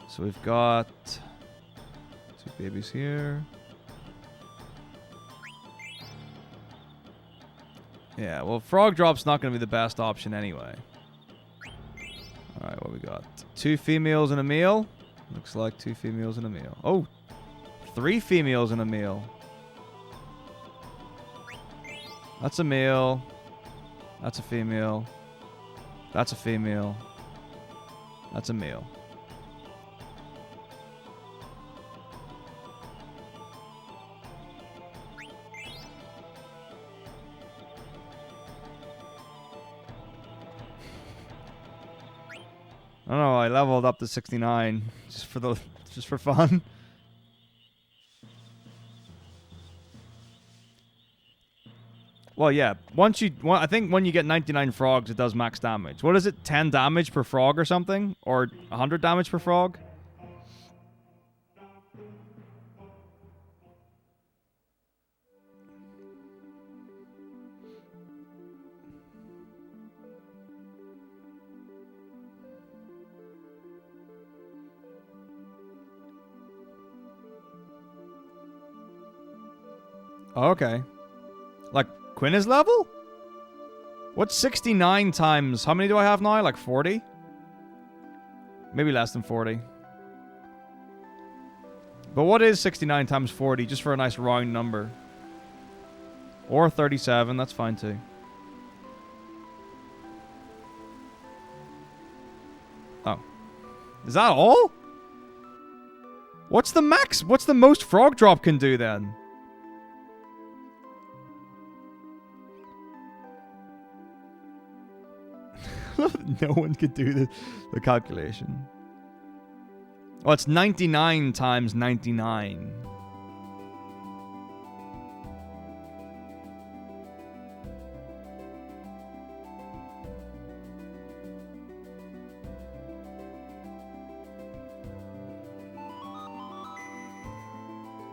So we've got 2 babies here. Yeah, well, frog drop's not going to be the best option anyway. Alright, what we got? 2 females and a male. Looks like 2 females and a male. Oh, 3 females and a male. That's a male. That's a female. That's a female. That's a male. I don't know, I leveled up to 69 just for fun. Well, yeah. I think when you get 99 frogs, it does max damage. What is it? 10 damage per frog or something? Or 100 damage per frog? Oh, okay. Like, Quina's level? What's 69 times... How many do I have now? Like 40? Maybe less than 40. But what is 69 times 40? Just for a nice round number. Or 37. That's fine too. Oh. Is that all? What's the max? What's the most frog drop can do then? No one could do the calculation. Oh, it's 99 times 99.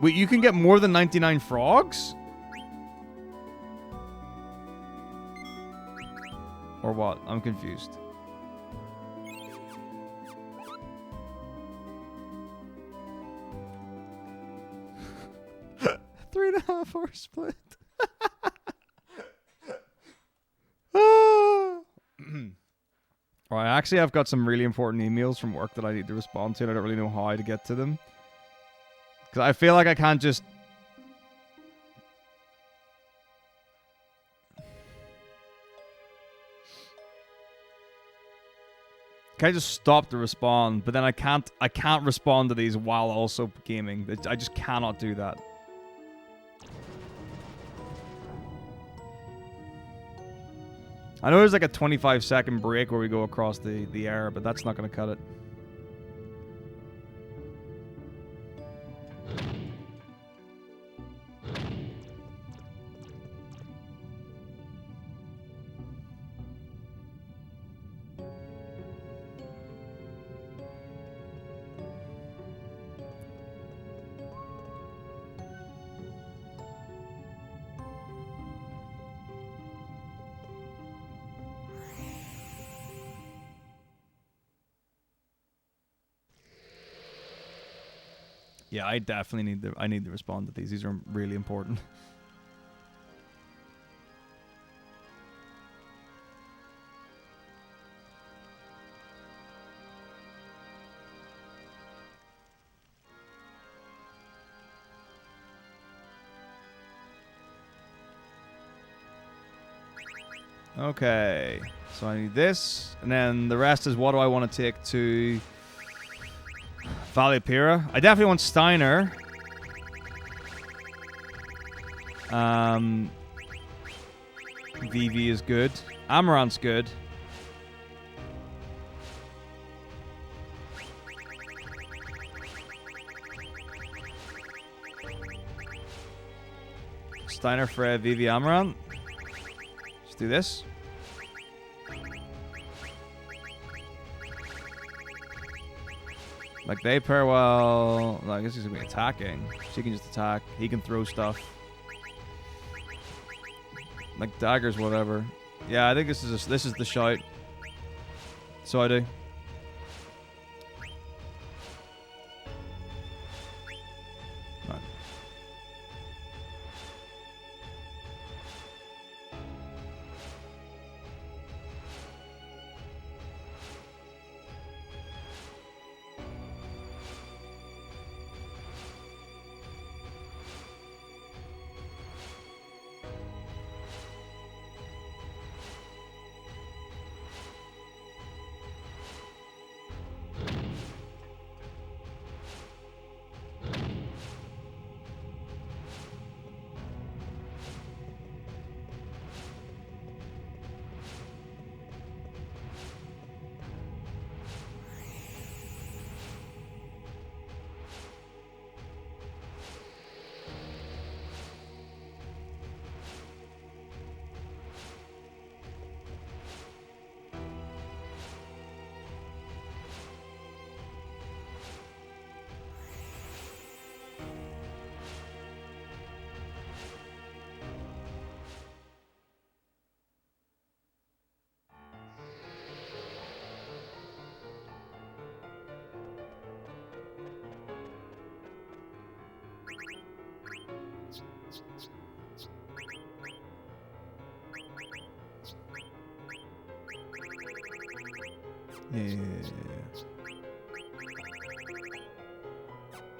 Wait, you can get more than 99 frogs? Or what? I'm confused. Three and a half hour split. Alright, actually I've got some really important emails from work that I need to respond to and I don't really know how to get to them. Because I feel like I can't just... Can I just stop to respond? But then I can't respond to these while also gaming. I just cannot do that. I know there's like a 25-second break where we go across the air, but that's not going to cut it. Yeah, I definitely need to respond to these. These are really important. Okay, so I need this, and then the rest is what do I want to take to Valipira. I definitely want Steiner. Vivi is good. Amarant's good. Steiner, Fred, Vivi, Amarant. Let's do this. Like, they pair well... I guess he's going to be attacking. She can just attack. He can throw stuff. Like, daggers, whatever. Yeah, I think this is the shout. So I do. Right. Yeah.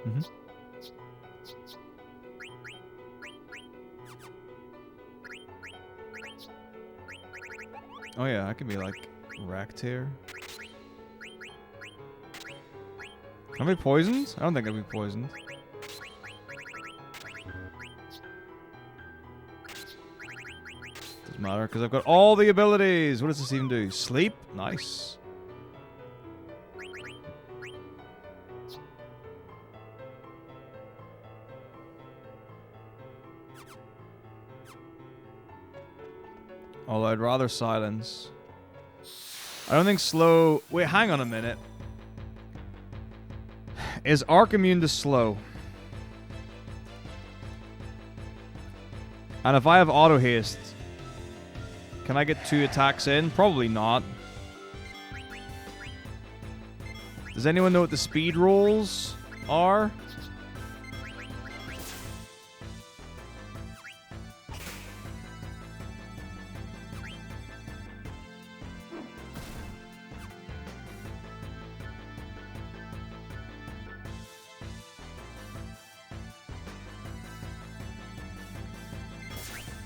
Mm-hmm. Oh yeah, I could be like wrecked here. Can I be poisoned? I don't think I'd be poisoned. Doesn't matter because I've got all the abilities. What does this even do? Sleep? Nice. Although I'd rather silence. I don't think slow... Wait, hang on a minute. Is Arc immune to slow? And if I have auto haste, can I get 2 attacks in? Probably not. Does anyone know what the speed rolls are?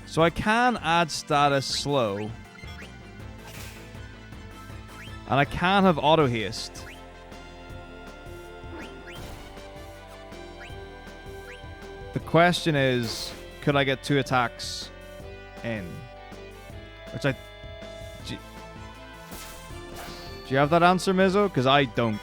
So I can add status slow. And I can have auto haste. The question is, could I get 2 attacks in? Which I... Do you have that answer, Mizzo? Because I don't.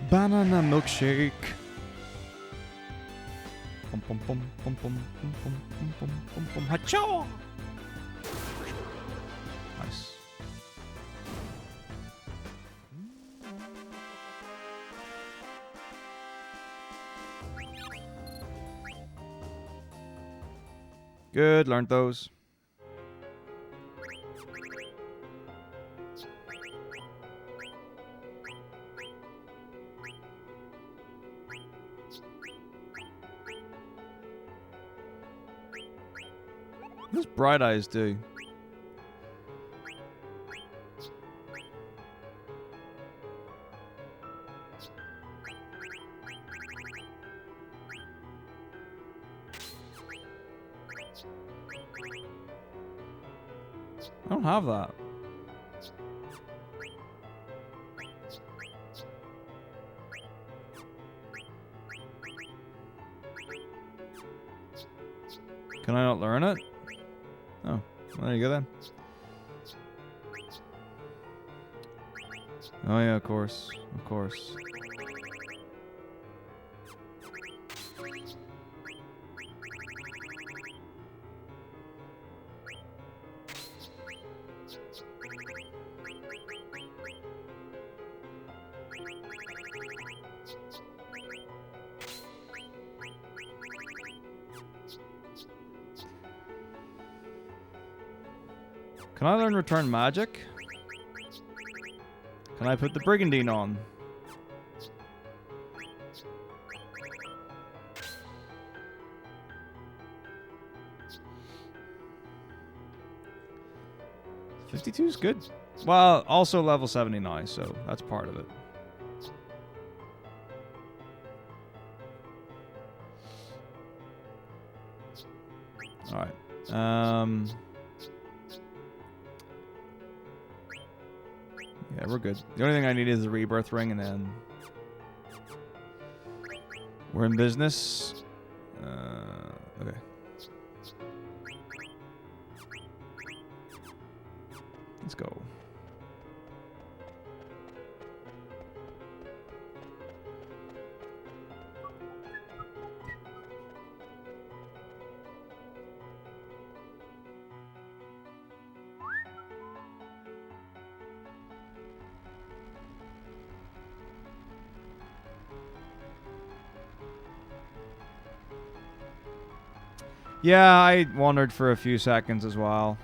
Banana milkshake. Pum pum pum pum pum pum pum pum pum pum pum hacha. Nice. Good, learned those. What does Bright Eyes do? I don't have that. Can I not learn it? Oh, well, there you go then. Oh yeah, of course. Of course. Can I learn Return Magic? Can I put the Brigandine on? $52 is good. Well, also level 79, so that's part of it. Alright. Yeah, we're good. The only thing I need is a rebirth ring, and then we're in business. Okay. Let's go. Yeah, I wondered for a few seconds as well.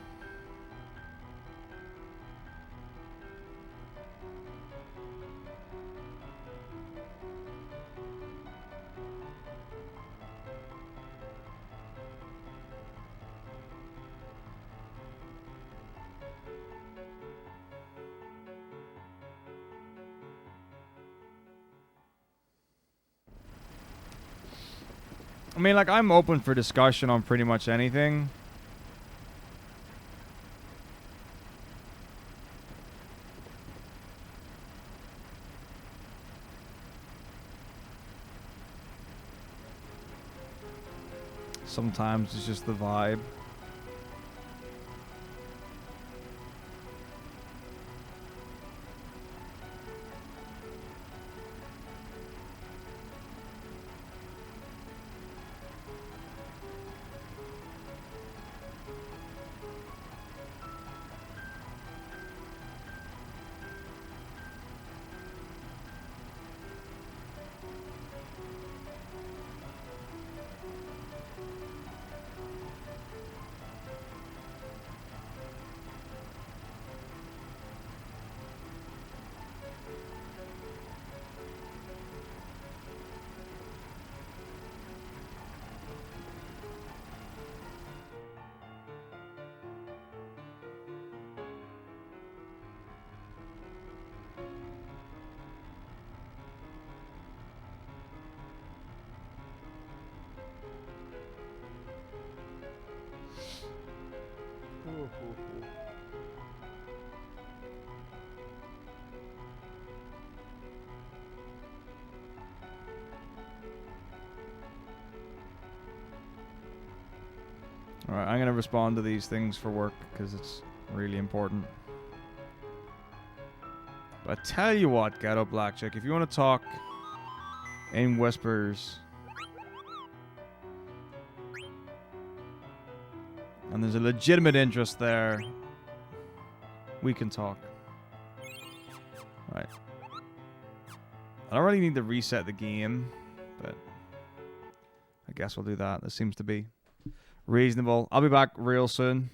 I mean, like, I'm open for discussion on pretty much anything. Sometimes it's just the vibe. Alright, I'm going to respond to these things for work because it's really important. But I tell you what, Ghetto Blackjack, if you want to talk in whispers and there's a legitimate interest there, we can talk. Right. I don't really need to reset the game, but I guess we'll do that. This seems to be reasonable. I'll be back real soon.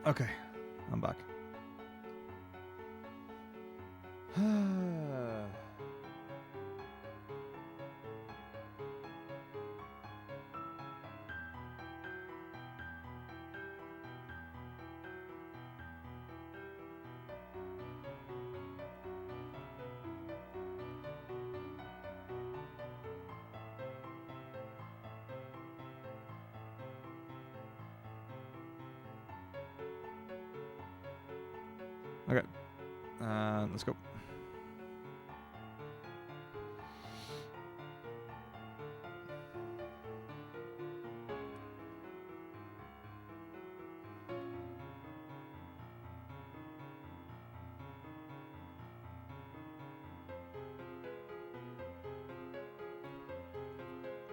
Okay, I'm back. Okay, let's go.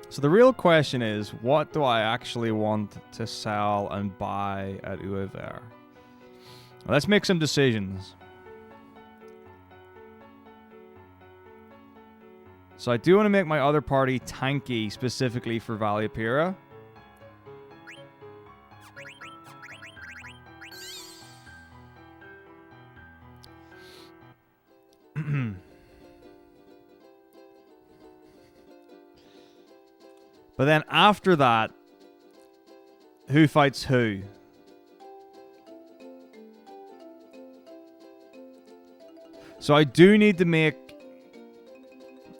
So the real question is, what do I actually want to sell and buy at Uever? Let's make some decisions. So I do want to make my other party tanky specifically for Valiapira. But then after that, who fights who? So I do need to make...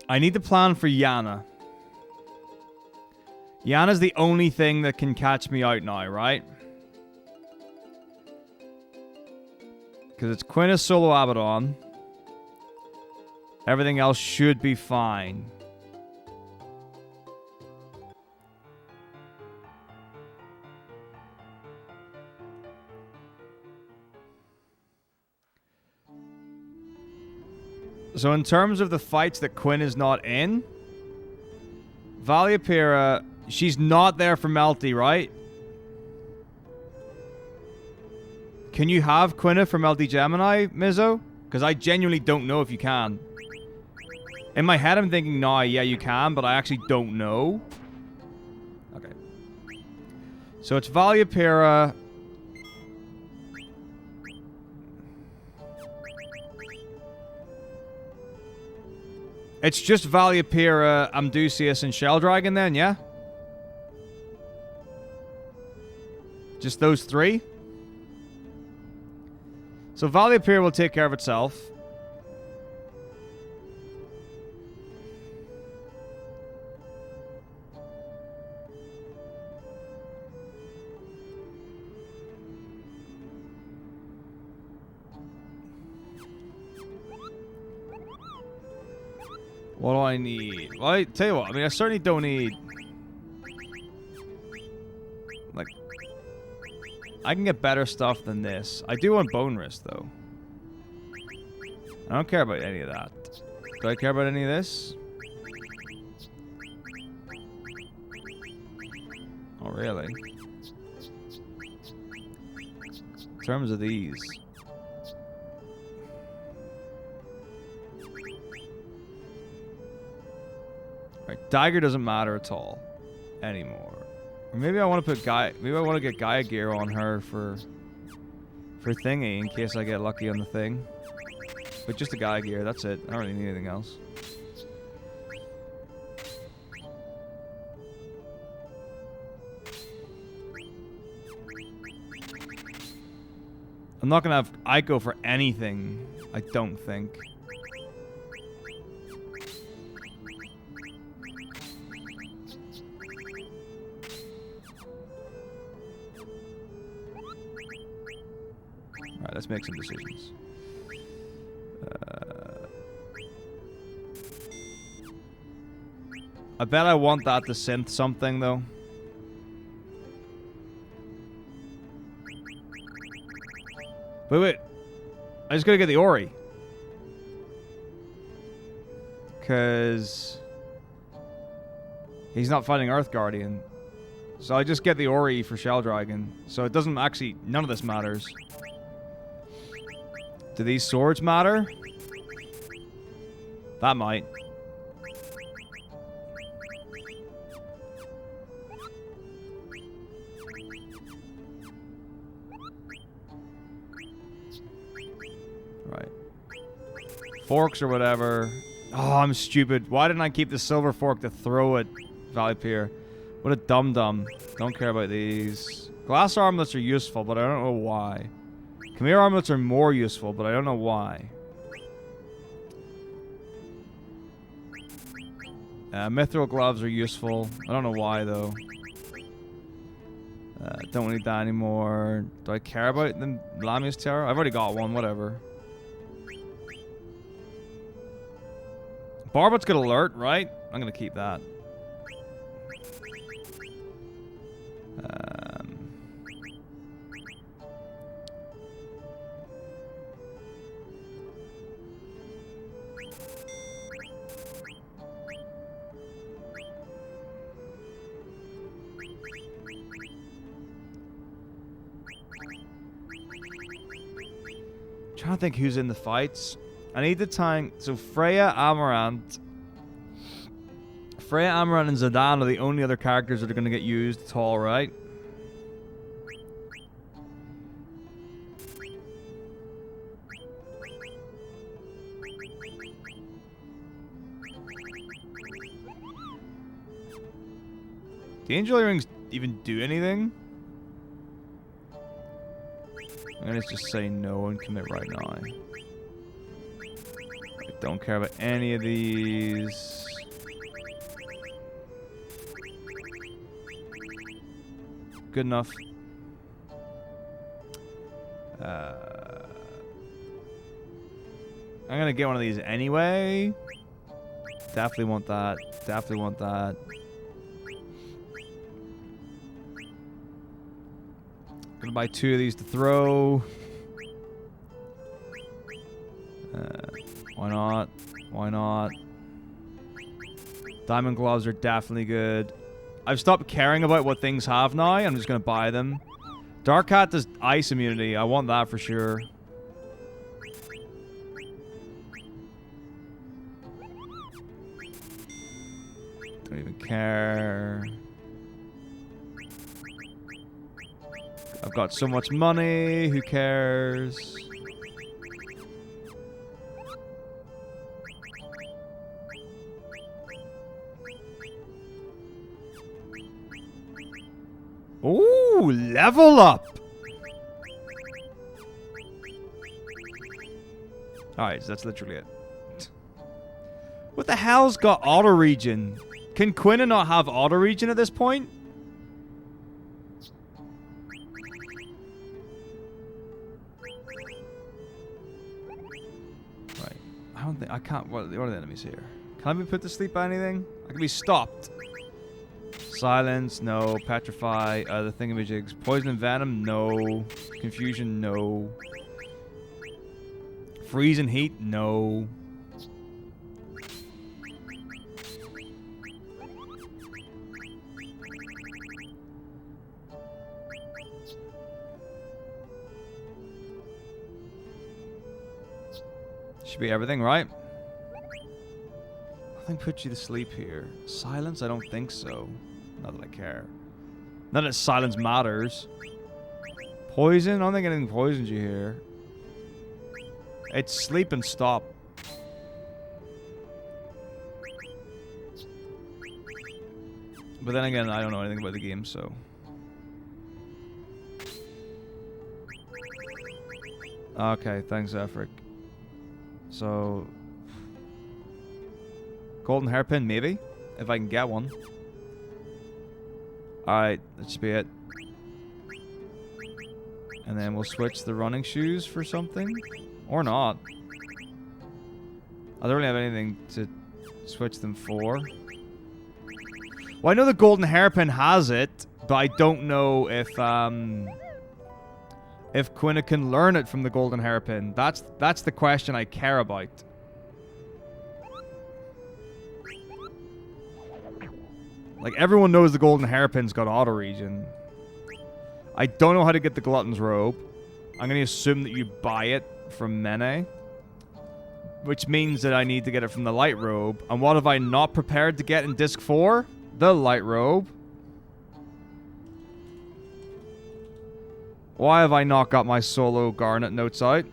I need to plan for Yana. Yana's the only thing that can catch me out now, right? Because it's Quina solo Abaddon. Everything else should be fine. So in terms of the fights that Quinn is not in, Valiapira, she's not there for Melty, right? Can you have Quina for Melty Gemini, Mizzo? Because I genuinely don't know if you can. In my head, I'm thinking, nah, yeah, you can, but I actually don't know. Okay. So it's Valiapira. It's just Valiapira, Amdusius, and Shell Dragon then, yeah? Just those three? So Valiapira will take care of itself. What do I need? Well, I tell you what, I mean, I certainly don't need... Like... I can get better stuff than this. I do want Bone Wrist, though. I don't care about any of that. Do I care about any of this? Oh, really? In terms of these... Right, Dagger doesn't matter at all anymore. Or maybe I want to put maybe I want to get Gaia gear on her for thingy in case I get lucky on the thing. But just the Gaia gear, that's it. I don't really need anything else. I'm not gonna have Aiko for anything, I don't think. Alright, let's make some decisions. I bet I want that to synth something, though. Wait. I just gotta get the Ori. Because... he's not fighting Earth Guardian. So I just get the Ori for Shell Dragon. So it doesn't actually... none of this matters. Do these swords matter? That might. Forks or whatever. Oh, I'm stupid. Why didn't I keep the silver fork to throw at Valipier? What a dum-dum. Don't care about these. Glass armlets are useful, but I don't know why. Khmer armlets are more useful, but I don't know why. Mithril gloves are useful. I don't know why, though. Don't need that anymore. Do I care about the Lamia's Tiara? I've already got one, whatever. Barbot's got alert, right? I'm gonna keep that. Trying to think who's in the fights. I need the tank. So Freya, Amaranth, and Zidane are the only other characters that are going to get used at all, right? Do Angel Earrings even do anything? I'm gonna just say no and commit right now. I don't care about any of these. Good enough. I'm gonna get one of these anyway. Definitely want that. Definitely want that. Gonna buy 2 of these to throw. Why not? Why not? Diamond gloves are definitely good. I've stopped caring about what things have now. I'm just gonna buy them. Dark Hat does ice immunity. I want that for sure. Don't even care. I've got so much money. Who cares? Ooh, level up. Alright, so that's literally it. What the hell's got auto regen? Can Quina not have auto regen at this point? Right. I don't think I can't. What are the enemies here? Can I be put to sleep by anything? I can be stopped. Silence, no. Petrify, the thingamajigs. Poison and venom, no. Confusion, no. Freeze and heat, no. Should be everything, right? Nothing puts you to sleep here. Silence? I don't think so. Not that I care. Not that silence matters. Poison? I don't think anything poisons you here. It's sleep and stop. But then again, I don't know anything about the game, so... Okay, thanks, Afric. So... Golden hairpin, maybe? If I can get one. Alright, that should be it. And then we'll switch the running shoes for something. Or not. I don't really have anything to switch them for. Well, I know the golden hairpin has it, but I don't know if Quina can learn it from the golden hairpin. That's the question I care about. Like, everyone knows the golden hairpin's got auto regen. I don't know how to get the glutton's robe. I'm going to assume that you buy it from Mene. Which means that I need to get it from the light robe. And what have I not prepared to get in disc 4? The light robe. Why have I not got my solo garnet notes out?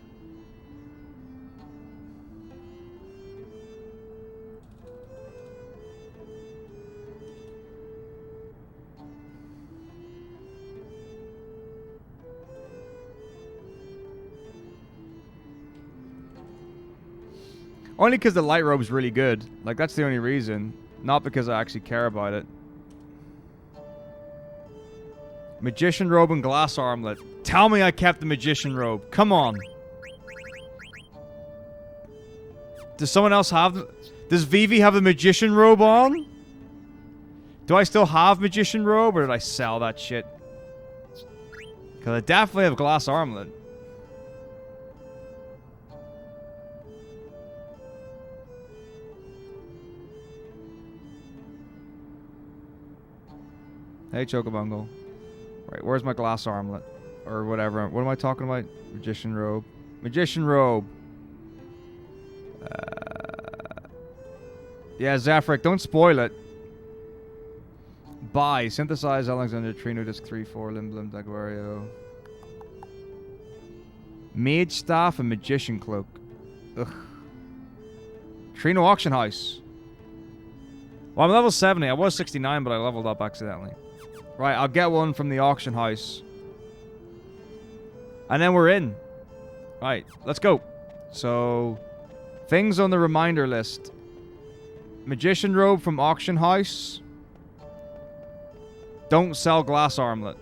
Only because the light robe's really good. Like, that's the only reason. Not because I actually care about it. Magician robe and glass armlet. Tell me I kept the magician robe. Come on. Does someone else have... Does Vivi have the magician robe on? Do I still have magician robe, or did I sell that shit? Because I definitely have glass armlet. Hey, Chocobungle. Right, where's my glass armlet? Or whatever. What am I talking about? Magician robe. Magician robe. Yeah, Zafric, don't spoil it. Buy. Synthesize Alexander Trino Disc 3, 4, Limblim, Daguario. Mage Staff and Magician Cloak. Ugh. Trino Auction House. Well, I'm level 70. I was 69, but I leveled up accidentally. Right, I'll get one from the auction house. And then we're in. Right, let's go. So, things on the reminder list. Magician robe from auction house. Don't sell glass armlet.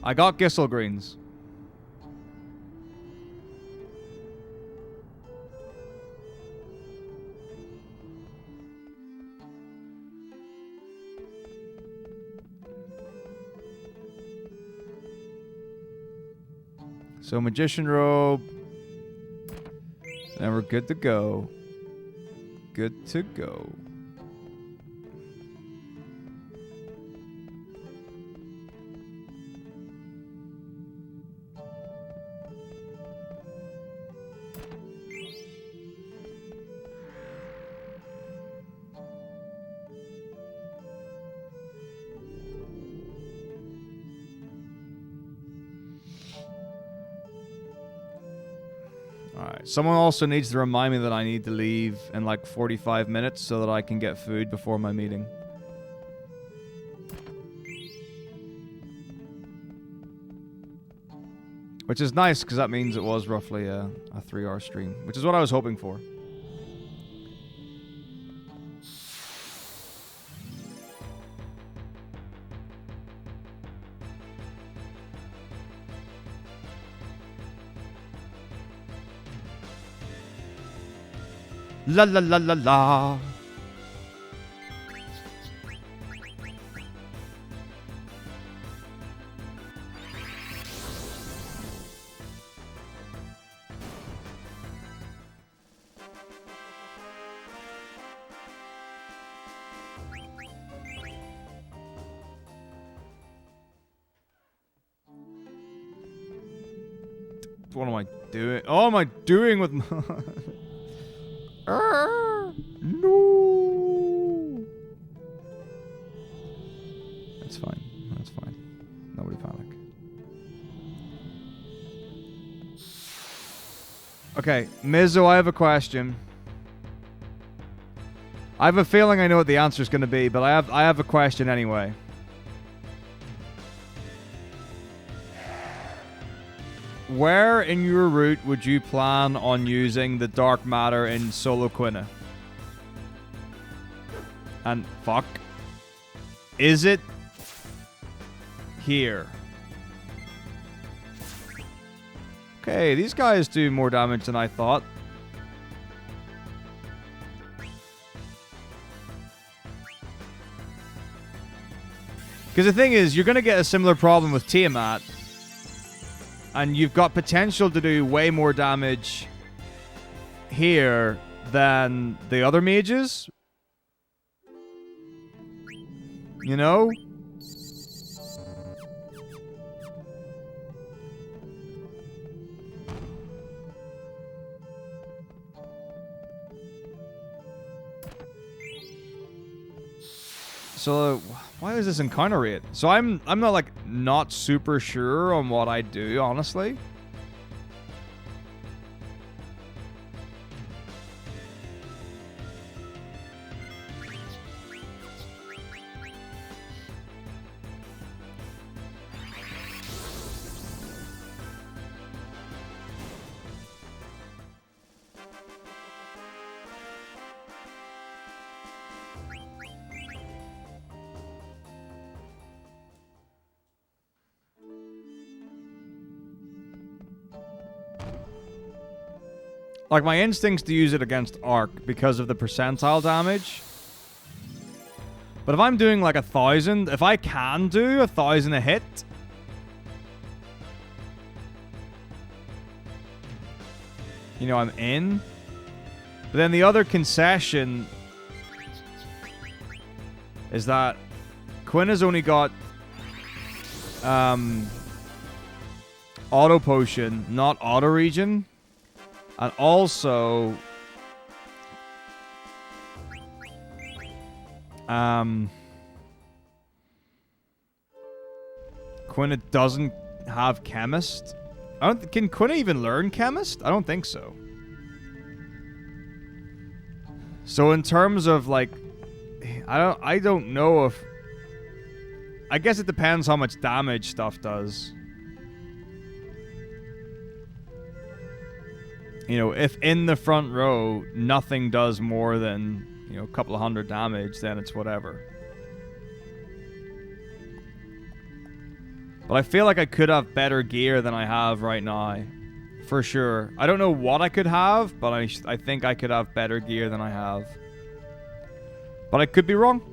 I got Gissel Greens. So magician robe. And we're good to go. Good to go. Someone also needs to remind me that I need to leave in like 45 minutes so that I can get food before my meeting. Which is nice, because that means it was roughly a 3-hour stream, which is what I was hoping for. La la la la la. What am I doing? Oh, am I doing with my... No. That's fine. That's fine. Nobody panic. Okay, Mizzo, I have a question. I have a feeling I know what the answer is going to be, but I have a question anyway. Where in your route would you plan on using the dark matter in solo Quina? And fuck. Is it here? Okay, these guys do more damage than I thought. Because the thing is, you're going to get a similar problem with Tiamat. And you've got potential to do way more damage here than the other mages. You know? So, why is this encounter rate? So I'm not like not super sure on what I do, honestly. Like, my instinct's to use it against Arc because of the percentile damage. But if I'm doing like 1,000, if I can do 1,000 a hit, you know, I'm in. But then the other concession is that Quina's only got auto potion, not auto regen. And also Quina doesn't have Chemist. Can Quina even learn Chemist? I don't think so. So in terms of like, I don't know if. I guess it depends how much damage stuff does. You know, if in the front row nothing does more than, you know, a couple of hundred damage, then it's whatever. But I feel like I could have better gear than I have right now. For sure. I don't know what I could have, but I think I could have better gear than I have. But I could be wrong.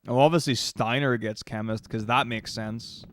Oh, obviously Steiner gets Chemist, because that makes sense.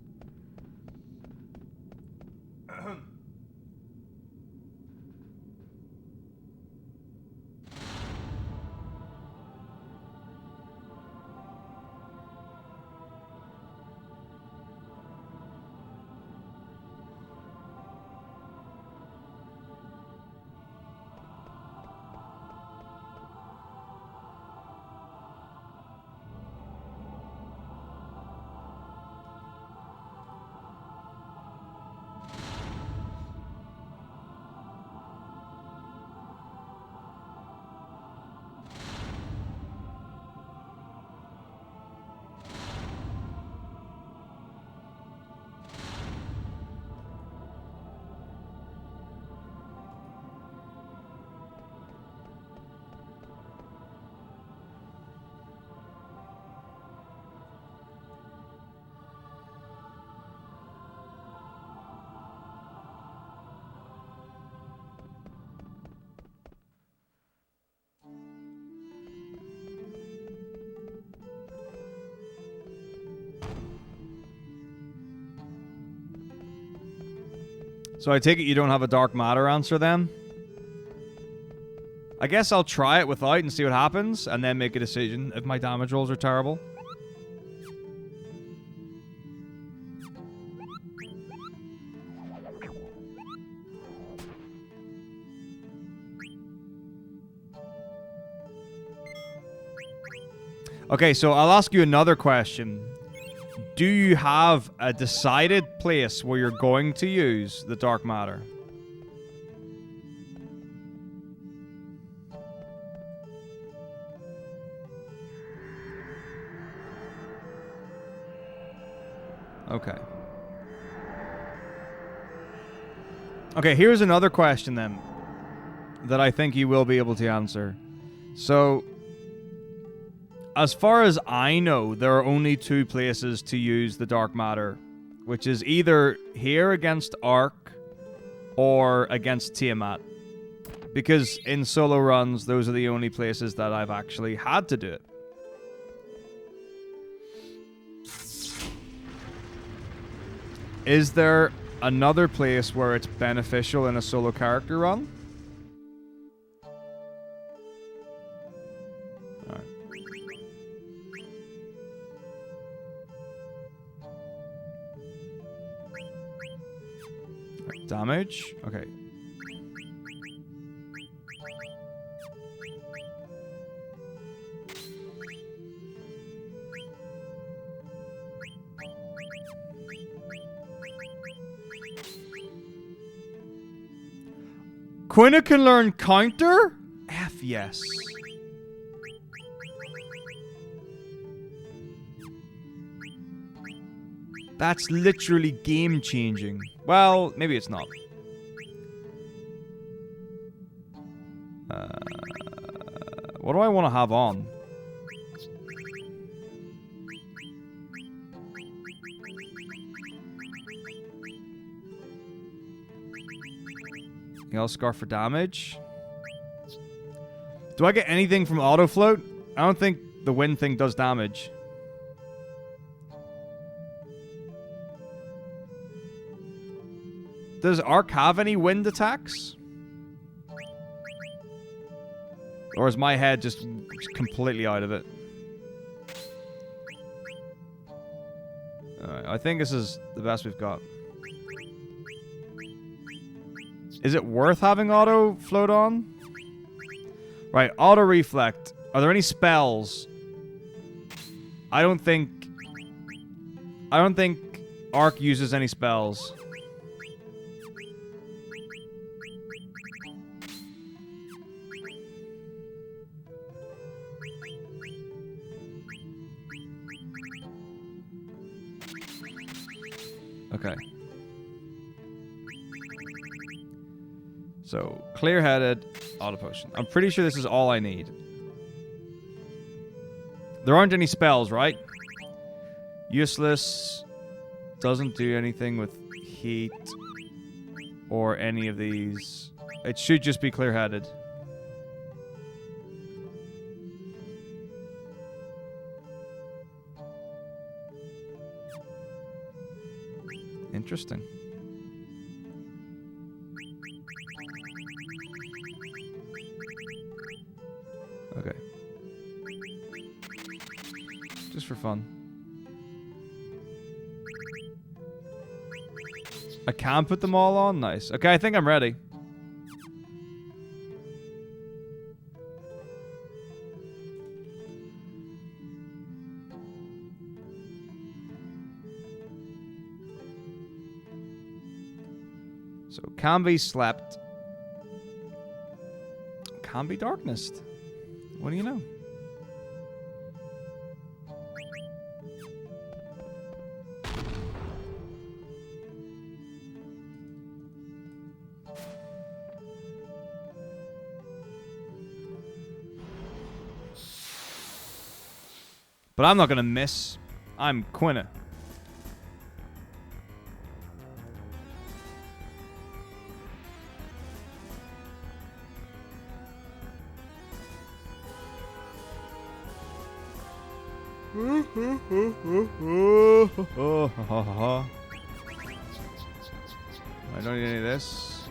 So I take it you don't have a dark matter answer then? I guess I'll try it without and see what happens, and then make a decision if my damage rolls are terrible. Okay, so I'll ask you another question. Do you have a decided place where you're going to use the dark matter? Okay. Okay, here's another question then that I think you will be able to answer. So, as far as I know, there are only two places to use the dark matter, which is either here against Arc or against Tiamat. Because in solo runs, those are the only places that I've actually had to do it. Is there another place where it's beneficial in a solo character run? Alright. Alright, damage. Okay. Quina can learn counter? F yes. That's literally game changing. Well, maybe it's not. What do I want to have on? Yellow Scarf for damage. Do I get anything from auto float? I don't think the wind thing does damage. Does Arc have any wind attacks? Or is my head just completely out of it? Alright, I think this is the best we've got. Is it worth having auto float on? Right, auto reflect. Are there any spells? I don't think Arc uses any spells. Okay. So, clear-headed, auto potion. I'm pretty sure this is all I need. There aren't any spells, right? Useless. Doesn't do anything with heat. Or any of these. It should just be clear-headed. Interesting. Okay. Just for fun. I can put them all on? Nice. Okay, I think I'm ready. So, can be slept. Can be darkness. What do you know? But I'm not gonna miss. I'm Quina. I don't need any of this.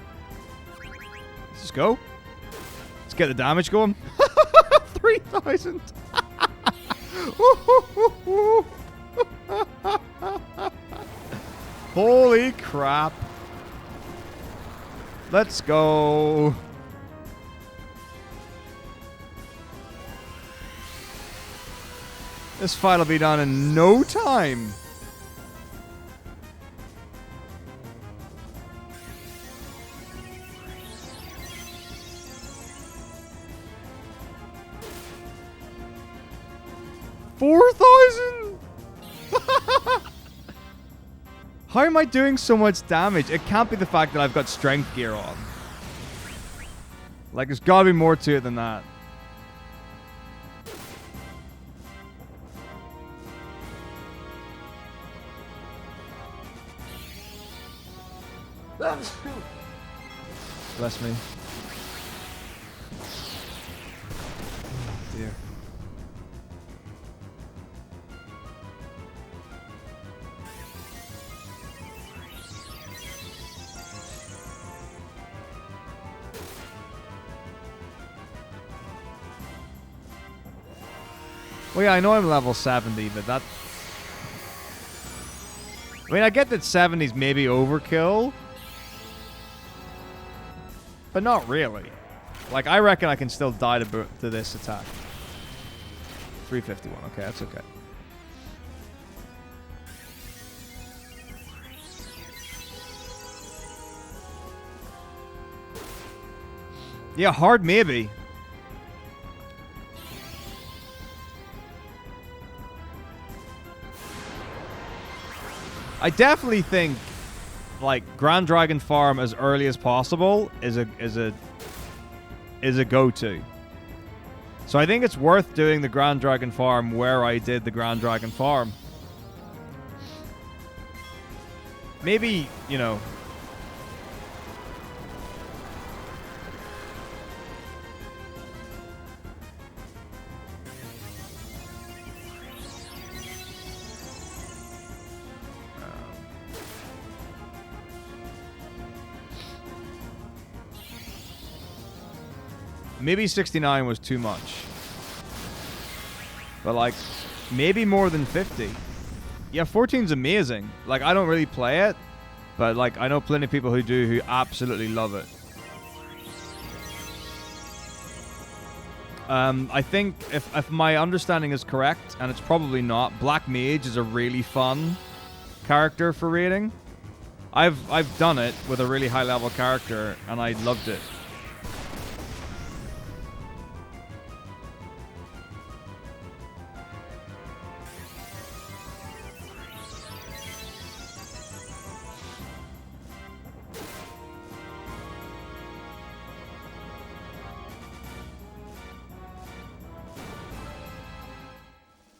Let's just go. Let's get the damage going. 3,000. Holy crap. Let's go. This fight will be done in no time. $4,000? How am I doing so much damage? It can't be the fact that I've got strength gear on. Like, there's gotta be more to it than that. Bless me. Oh, dear. Well, yeah, I know I'm level 70, but that... I mean, I get that 70's maybe overkill. But not really. Like, I reckon I can still die to this attack. 351. Okay, that's okay. Yeah, hard maybe. I definitely think, like, Grand Dragon Farm as early as possible is a go-to. So I think it's worth doing the Grand Dragon Farm where I did the Grand Dragon Farm. Maybe, you know... Maybe 69 was too much. But, like, maybe more than 50. Yeah, 14's amazing. Like, I don't really play it. But, like, I know plenty of people who do who absolutely love it. I think, if my understanding is correct, and it's probably not, Black Mage is a really fun character for raiding. I've done it with a really high-level character, and I loved it.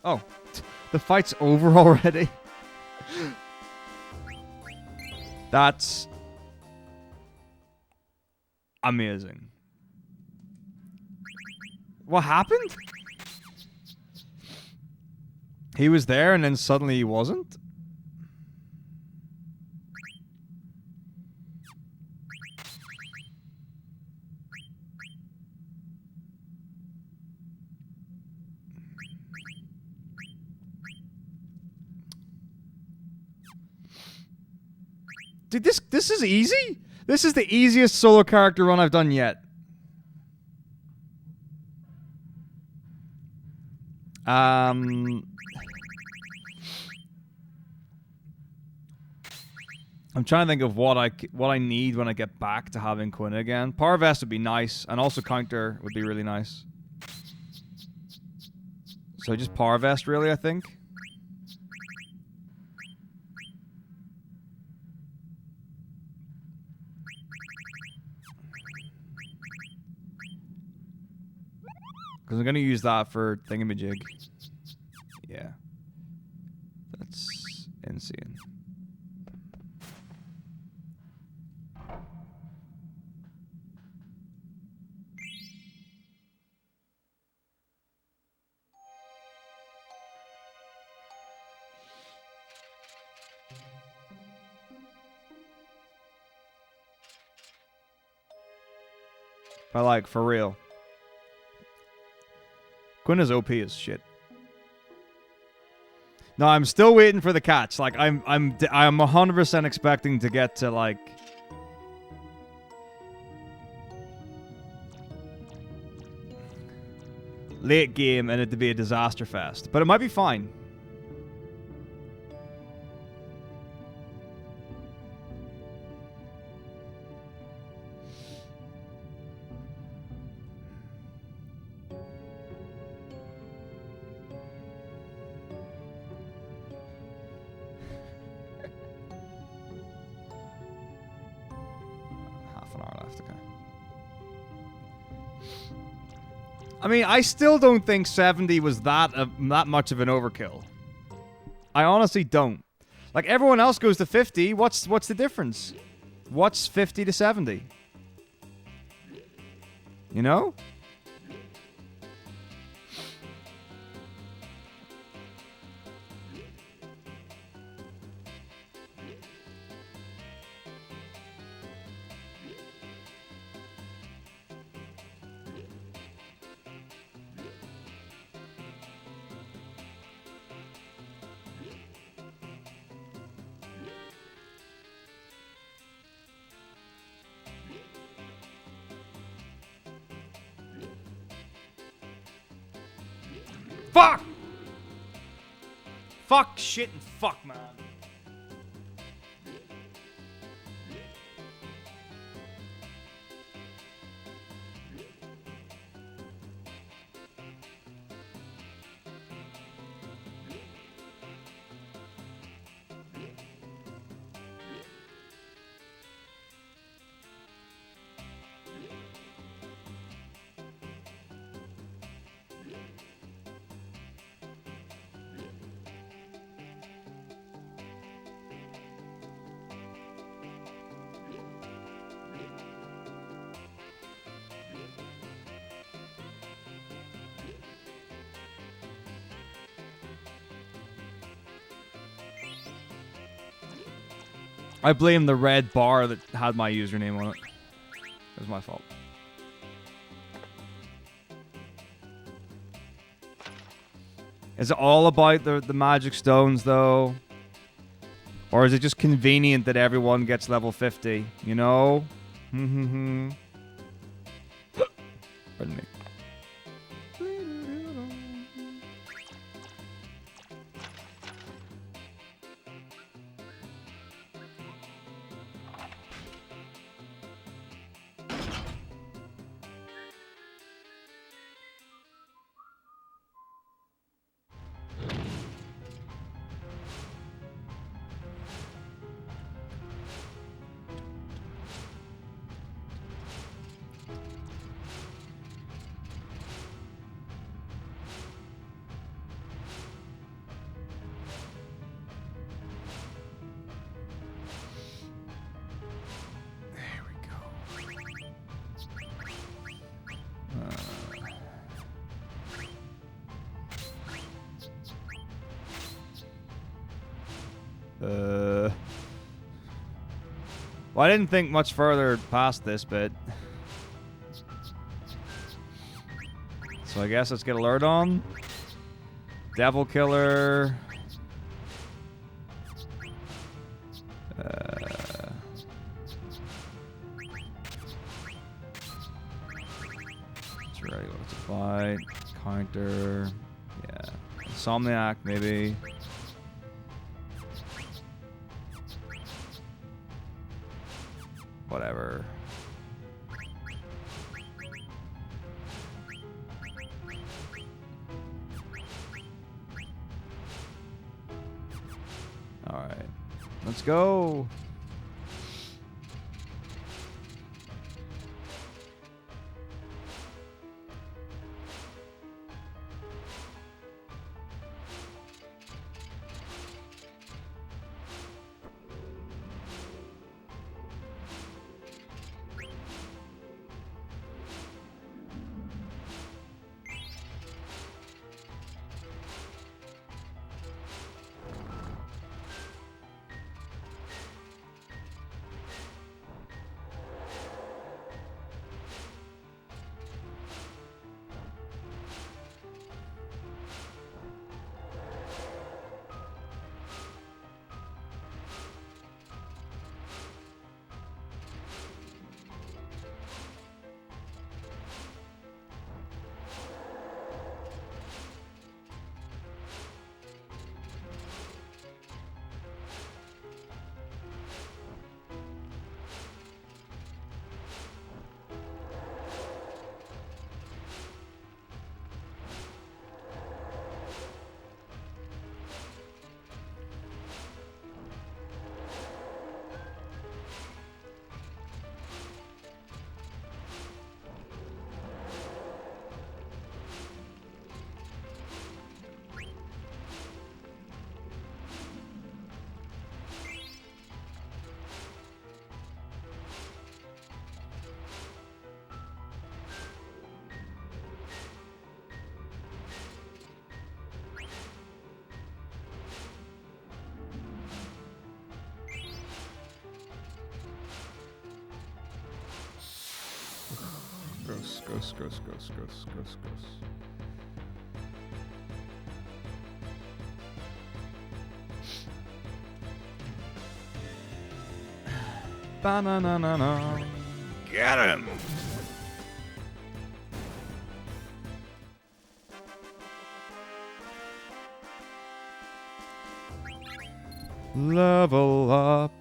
Oh, the fight's over already? That's amazing. What happened? He was there and then suddenly he wasn't? Dude, this is easy? This is the easiest solo character run I've done yet. I'm trying to think of what I need when I get back to having Quina again. Power Vest would be nice, and also Counter would be really nice. So just Power Vest, really, I think. Because I'm going to use that for Thingamajig. Yeah. That's insane. But like, for real. Quina's OP as shit. No, I'm still waiting for the catch. Like, I'm 100% expecting to get to, like... late game and it to be a disaster fest. But it might be fine. I mean, I still don't think 70 was that much of an overkill. I honestly don't. Like, everyone else goes to 50. What's the difference? What's 50 to 70? You know? Fuck! Fuck, shit, and fuck, man. I blame the red bar that had my username on it. It was my fault. Is it all about the magic stones, though? Or is it just convenient that everyone gets level 50? You know? Pardon me. Well, I didn't think much further past this bit. So I guess let's get alert on. Devil Killer. It's ready to fight. Counter. Yeah. Insomniac, maybe. Whatever. All right. Let's go. Gross. Ba-na-na-na-na. Get him! Level up.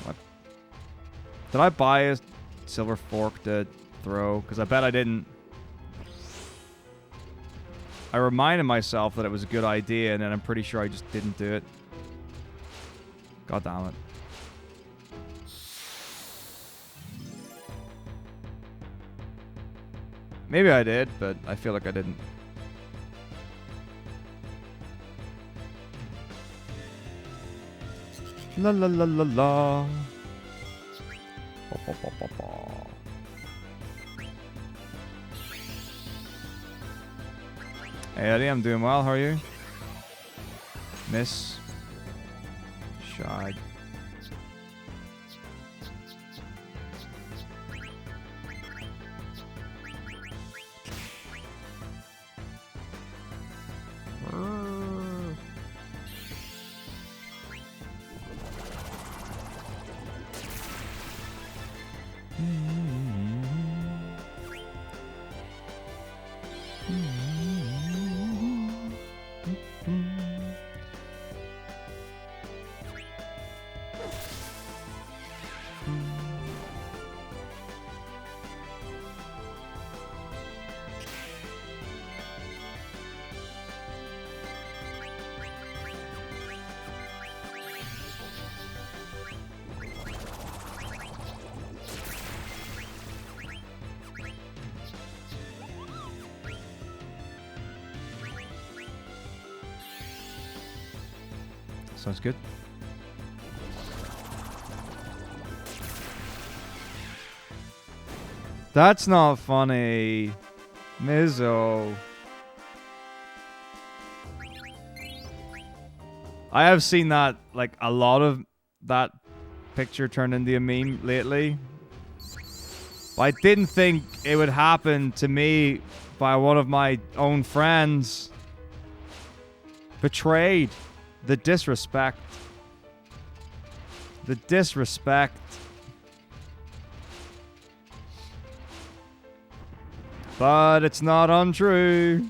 What? Did I buy a silver fork to throw? Because I bet I didn't. I reminded myself that it was a good idea, and then I'm pretty sure I just didn't do it. God damn it. Maybe I did, but I feel like I didn't. La la la la la. Ba, ba, ba, ba, ba. Hey Eddie, I'm doing well. How are you? Miss Shag. Sounds good. That's not funny. Mizzo. I have seen that, like, a lot of that picture turned into a meme lately. But I didn't think it would happen to me by one of my own friends. Betrayed. The disrespect. The disrespect. But it's not untrue.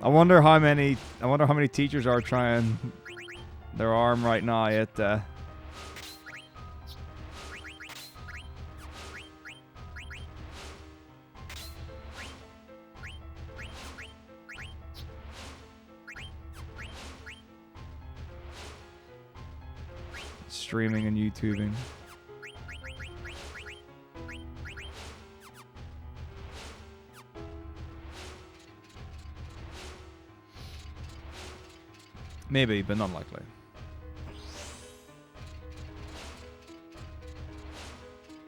I wonder how many teachers are trying their arm right now at streaming and YouTubing. Maybe, but not likely.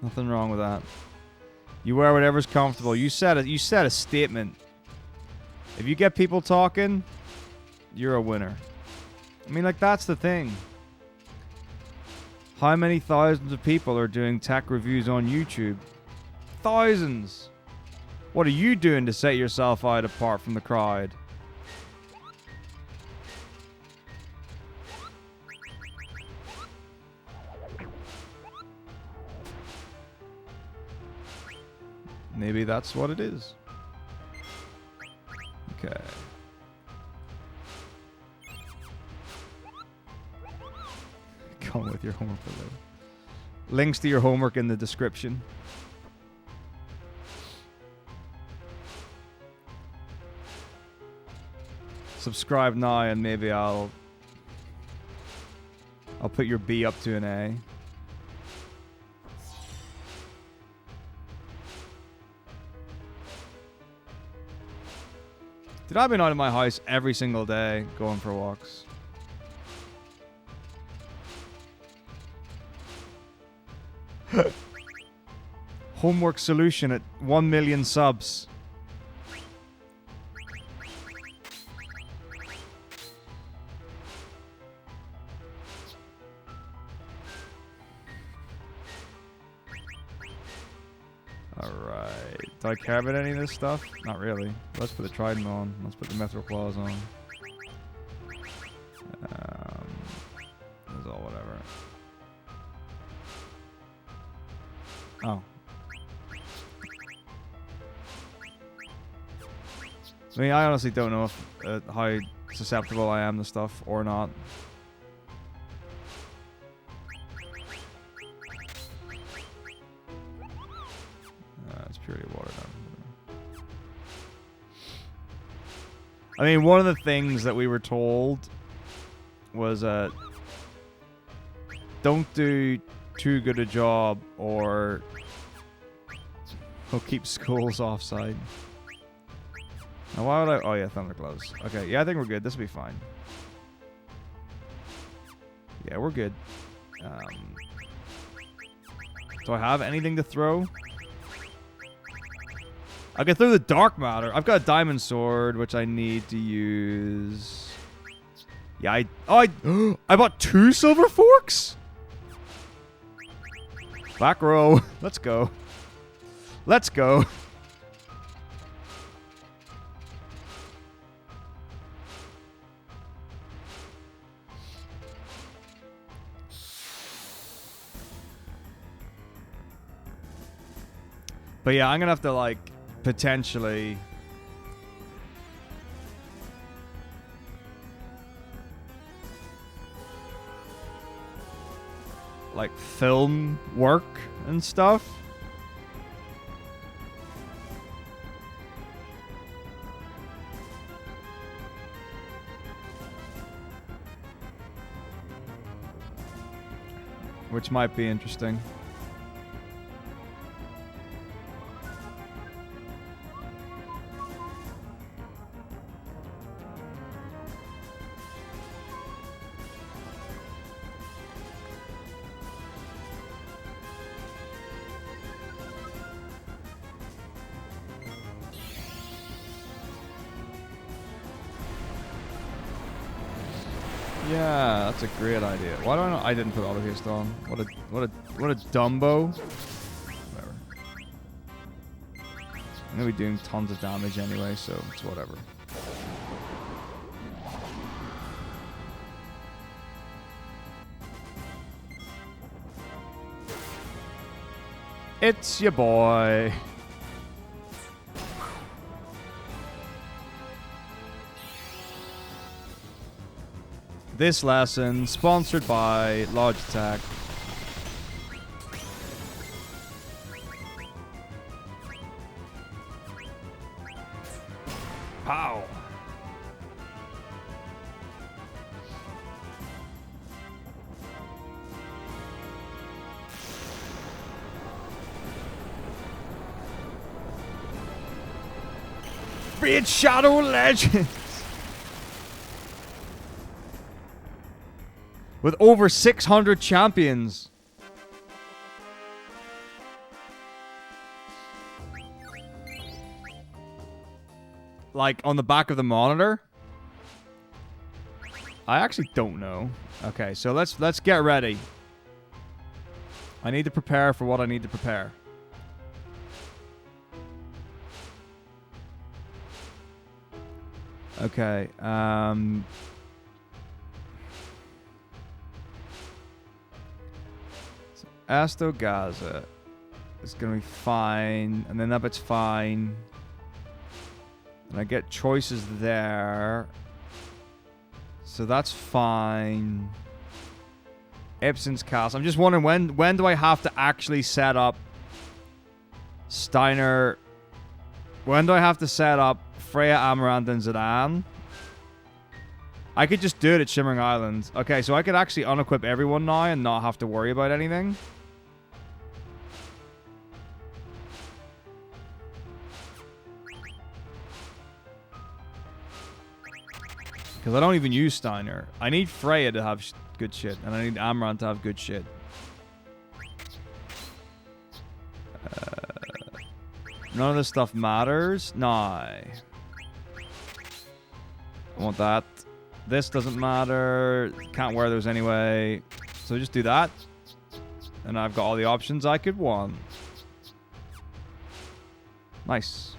Nothing wrong with that. You wear whatever's comfortable. You said a statement. If you get people talking, you're a winner. I mean, like, that's the thing. How many thousands of people are doing tech reviews on YouTube? Thousands. What are you doing to set yourself out apart from the crowd? Maybe that's what it is. Okay. Come with your homework below. Links to your homework in the description. Subscribe now and maybe I'll put your B up to an A. Dude, I've been out of my house every single day going for walks. Homework solution at 1 million subs. Alright. Do I care about any of this stuff? Not really. Let's put the Trident on. Let's put the Metro Claws on. That's all whatever. Oh. I mean, I honestly don't know if, how susceptible I am to stuff or not. It's purely water down. I mean, one of the things that we were told was don't do too good a job or he'll keep schools offside. Now why would I... Oh, yeah, Thunderclaws. Okay, yeah, I think we're good. This will be fine. Yeah, we're good. Do I have anything to throw? I can throw the Dark Matter. I've got a Diamond Sword, which I need to use. Yeah, I bought 2 Silver Forks? Back row. Let's go. Let's go. But yeah, I'm gonna have to, like, potentially... like, film work and stuff. Which might be interesting. Yeah, that's a great idea. Why don't I didn't put auto haste on? What a Dumbo. Whatever. I'm gonna be doing tons of damage anyway, so it's whatever. It's your boy. This lesson sponsored by Logitech. Pow. Raid Shadow Legends. With over 600 champions. Like, on the back of the monitor? I actually don't know. Okay, so let's get ready. I need to prepare for what I need to prepare. Okay, Astogaza is gonna be fine, and then that bit's fine. And I get choices there. So that's fine. Epson's Castle. I'm just wondering when do I have to actually set up Steiner? When do I have to set up Freya, Amaranth, and Zidane? I could just do it at Shimmering Island. Okay, so I could actually unequip everyone now and not have to worry about anything. Because I don't even use Steiner. I need Freya to have good shit, and I need Amaranth to have good shit. None of this stuff matters. Nah. I want that. This doesn't matter. Can't wear those anyway. So just do that. And I've got all the options I could want. Nice.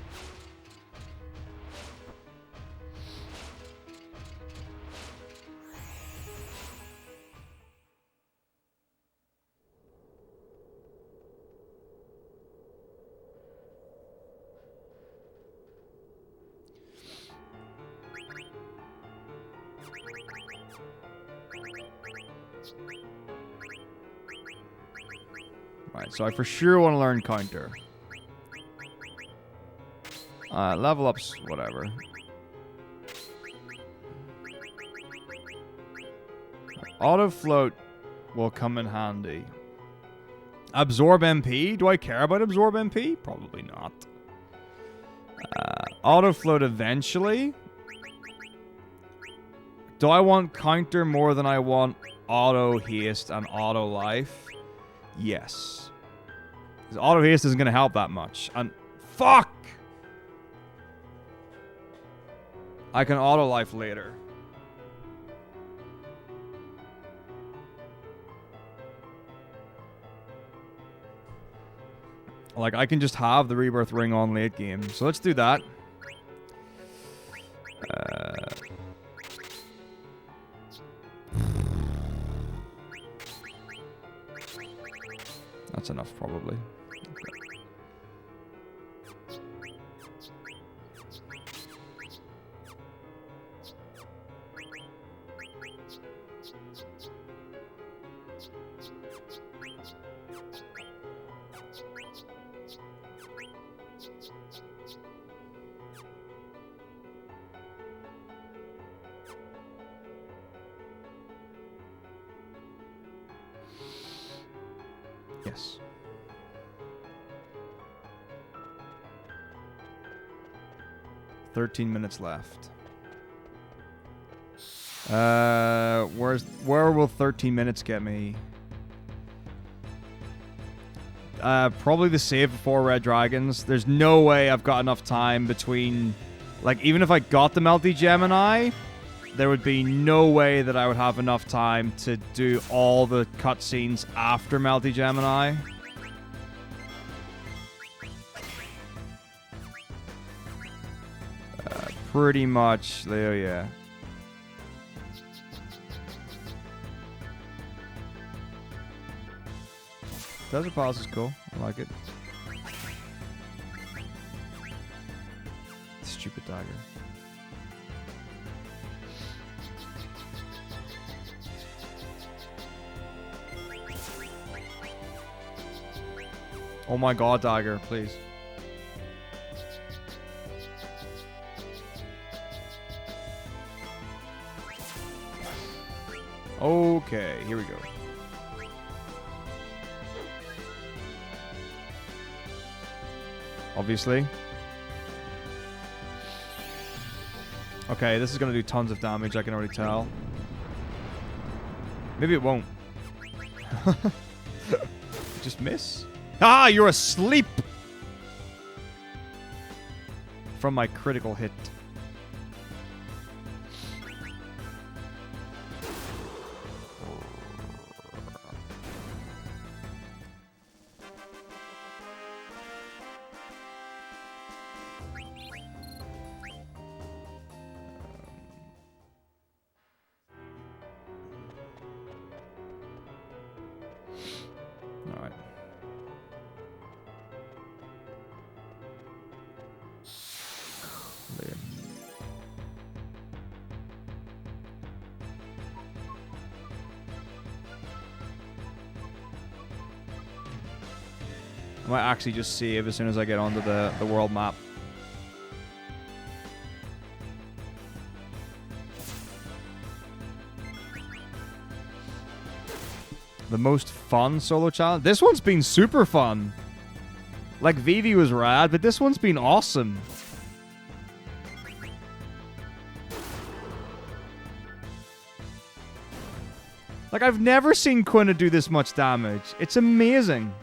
Right, so I for sure want to learn counter. Level ups, whatever. Auto float will come in handy. Absorb MP? Do I care about absorb MP? Probably not. Auto float eventually. Do I want counter more than I want auto haste and auto life? Yes. Because auto haste isn't going to help that much. And fuck! I can auto life later. Like, I can just have the rebirth ring on late game. So let's do that. That's enough, probably. Yes. $13 left. Where will 13 minutes get me? Probably the save before Red Dragons. There's no way I've got enough time between... Like, even if I got the Melty Gemini, there would be no way that I would have enough time to do all the cutscenes after Melty Gemini. Pretty much, Leo, yeah. Desert Palace is cool. I like it. Stupid dagger. Oh my god, dagger, please. Okay, here we go. Obviously. Okay, this is going to do tons of damage, I can already tell. Maybe it won't. Just miss? Ah, you're asleep! From my critical hit. Alright. I might actually just save as soon as I get onto the world map. The most fun solo challenge? This one's been super fun. Like, Vivi was rad, but this one's been awesome. Like, I've never seen Quina do this much damage. It's amazing.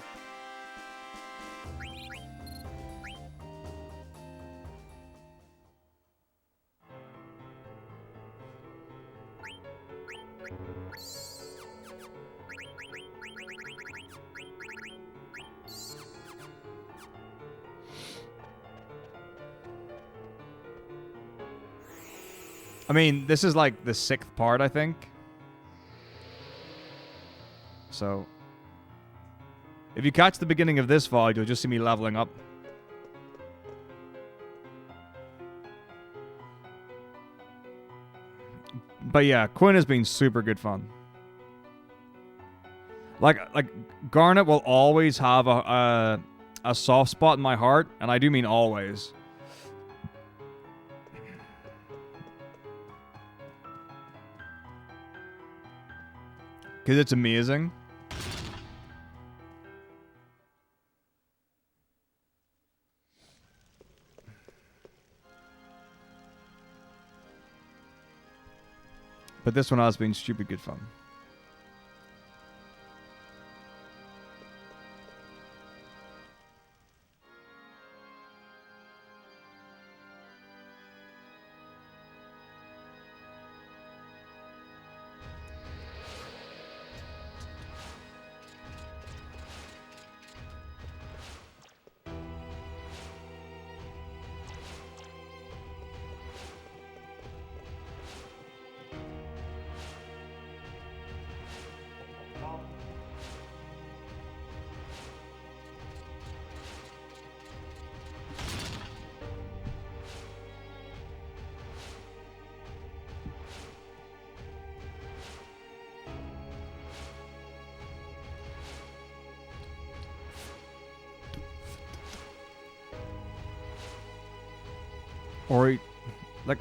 I mean, this is like the 6th part, I think. So, if you catch the beginning of this VOD, you'll just see me leveling up. But yeah, Quinn has been super good fun. Like Garnet will always have a soft spot in my heart, and I do mean always. Because it's amazing. But this one has been stupid good fun.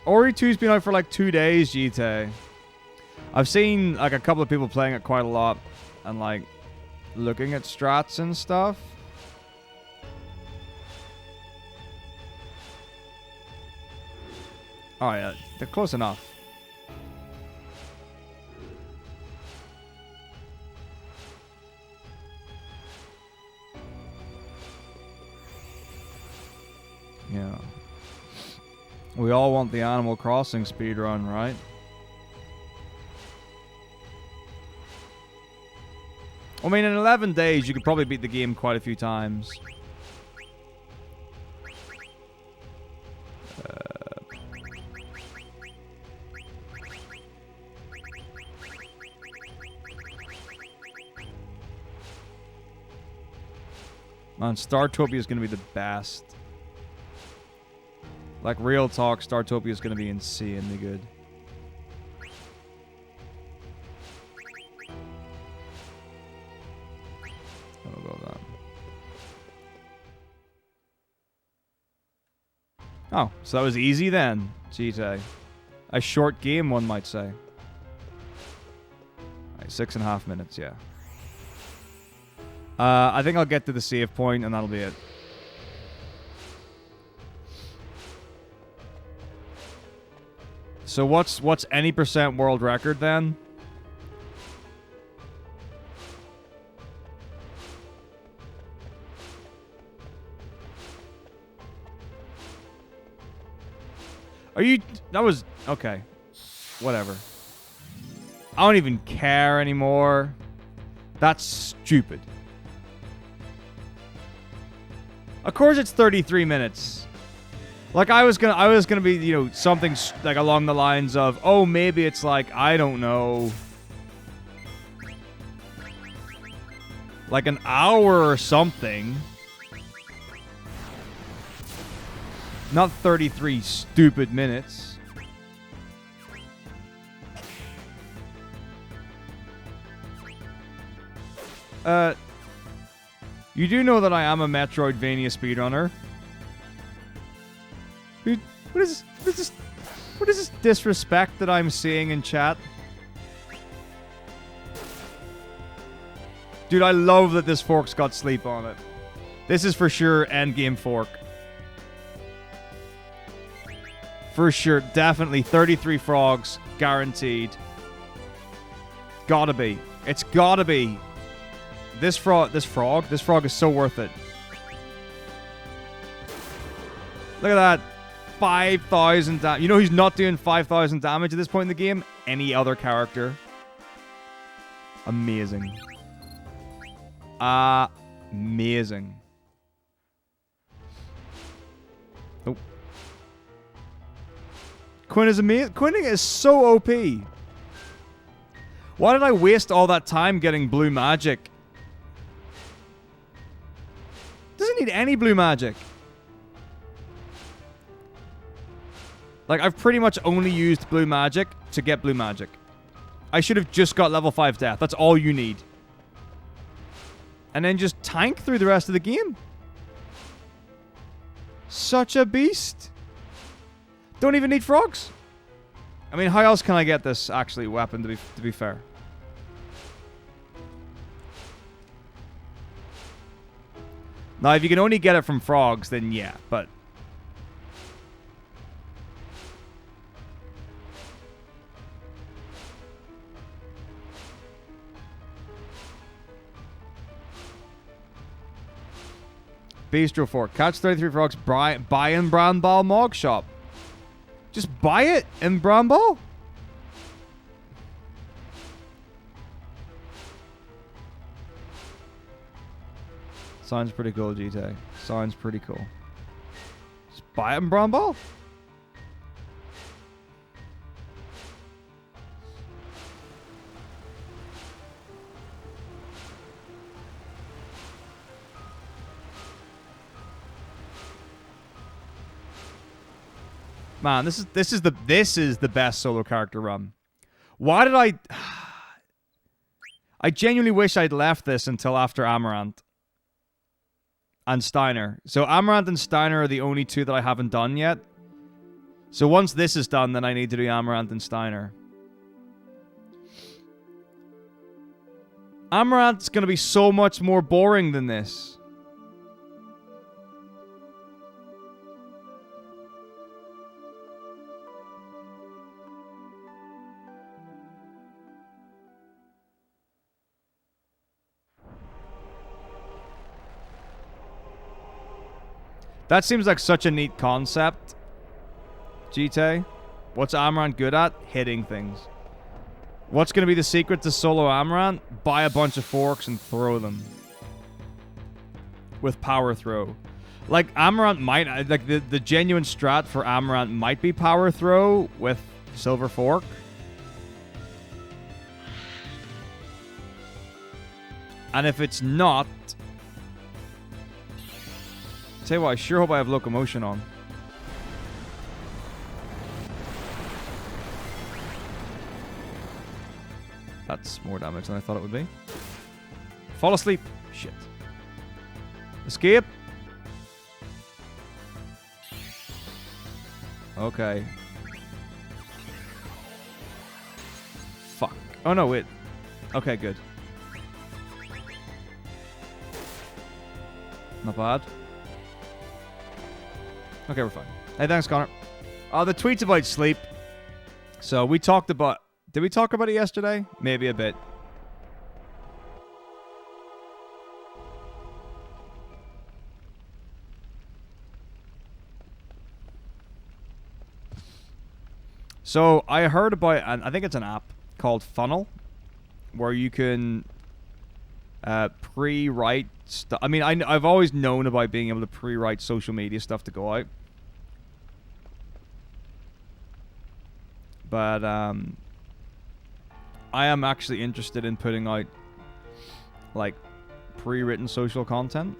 Ori 2's been out for like 2 days, GTA. I've seen like a couple of people playing it quite a lot and like looking at strats and stuff. Oh yeah, they're close enough. Yeah. We all want the Animal Crossing speedrun, right? I mean, in 11 days, you could probably beat the game quite a few times. Man, Startopia is going to be the best. Like, real talk, Startopia is going to be insanely good. I'll go with that. Oh, so that was easy then, GTA. A short game, one might say. Right, 6.5 minutes, yeah. I think I'll get to the save point and that'll be it. So what's any percent world record then? Are you... That was... Okay. Whatever. I don't even care anymore. That's stupid. Of course it's 33 minutes. Like I was gonna be, you know, something like along the lines of, oh, maybe it's like, I don't know, like an hour or something. Not 33 stupid minutes. You do know that I am a Metroidvania speedrunner. What is this disrespect that I'm seeing in chat? Dude, I love that this fork's got sleep on it. This is for sure endgame fork. For sure, definitely 33 frogs, guaranteed. Gotta be. It's gotta be. This frog is so worth it. Look at that. 5,000 damage. You know who's not doing 5,000 damage at this point in the game? Any other character. Amazing. Amazing. Oh. Quina is amazing. Quina is so OP. Why did I waste all that time getting blue magic? Doesn't need any blue magic. Like, I've pretty much only used blue magic to get blue magic. I should have just got level 5 death. That's all you need. And then just tank through the rest of the game. Such a beast. Don't even need frogs. I mean, how else can I get this, actually, weapon, to be fair? Now, if you can only get it from frogs, then yeah, but... Bistro Fork. Catch 33 frogs. Buy in Brown Ball Mog Shop. Just buy it in Brown Ball. Sounds pretty cool, GTA. Sounds pretty cool. Just buy it in Brown Ball. Man, this is the best solo character run. Why did I genuinely wish I'd left this until after Amaranth and Steiner. So Amaranth and Steiner are the only two that I haven't done yet. So once this is done, then I need to do Amaranth and Steiner. Amaranth's going to be so much more boring than this. That seems like such a neat concept. GTA. What's Amaranth good at? Hitting things. What's going to be the secret to solo Amaranth? Buy a bunch of forks and throw them. With power throw. Like, Amaranth might... Like, the genuine strat for Amaranth might be power throw with silver fork. And if it's not... Tell you what, I sure hope I have locomotion on. That's more damage than I thought it would be. Fall asleep. Shit. Escape. Okay. Fuck. Oh no, wait. Okay, good. Not bad. Okay, we're fine. Hey, thanks, Connor. The tweet's about sleep. So we talked about... Did we talk about it yesterday? Maybe a bit. So I heard about... I think it's an app called Funnel. Where you can pre-write stuff. I mean, I've always known about being able to pre-write social media stuff to go out. But I am actually interested in putting out like pre-written social content.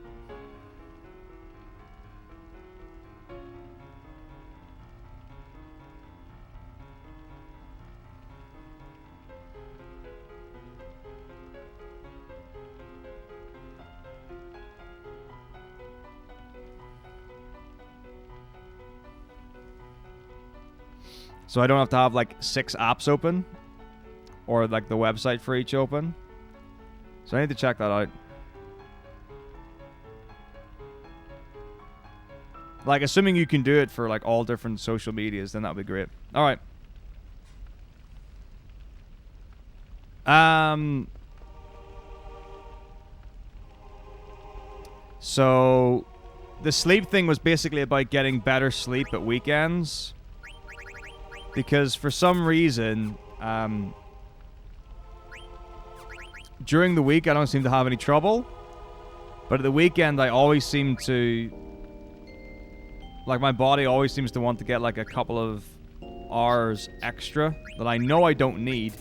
So I don't have to have like 6 apps open. Or like the website for each open. So I need to check that out. Like, assuming you can do it for like all different social medias, then that would be great. Alright. So the sleep thing was basically about getting better sleep at weekends. Because for some reason, during the week I don't seem to have any trouble. But at the weekend I always seem to... Like, my body always seems to want to get like a couple of hours extra that I know I don't need.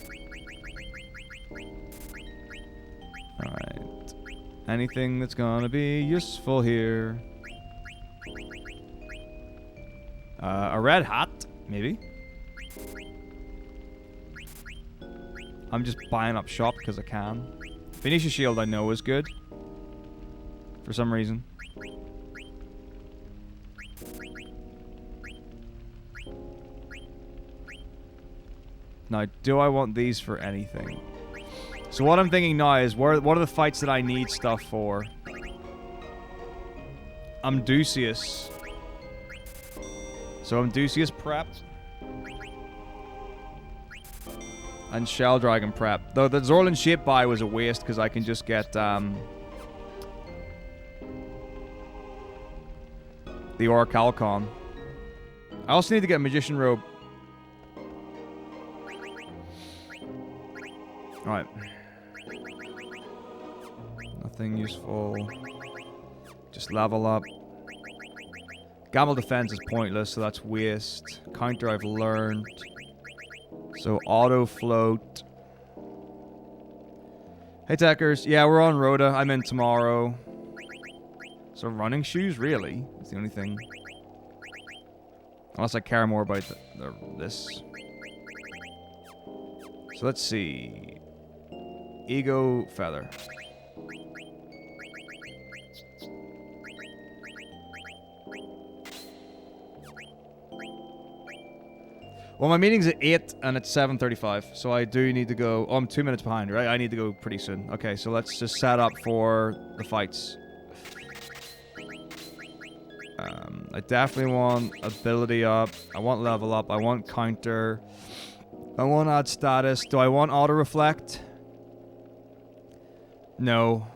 Alright. Anything that's gonna be useful here. A red hat, maybe. I'm just buying up shop because I can. Phoenicia Shield I know is good. For some reason. Now, do I want these for anything? So what I'm thinking now is, what are the fights that I need stuff for? Amdusius. So Amdusius prepped. And Shell Dragon prep. Though the Zorlin shape buy was a waste because I can just get the Orichalcon. I also need to get a Magician Robe. Alright. Nothing useful. Just level up. Gamble defense is pointless, so that's waste. Counter I've learned. So auto float. Hey Techers, yeah, we're on Rhoda. I'm in tomorrow. So running shoes, really? That's the only thing. Unless I care more about this. So let's see. Ego Feather. Well, my meeting's at 8 and it's 7:35, so I do need to go. Oh, I'm 2 minutes behind, right? I need to go pretty soon. Okay, so let's just set up for the fights. I definitely want ability up. I want level up. I want counter. I want add status. Do I want auto reflect? No.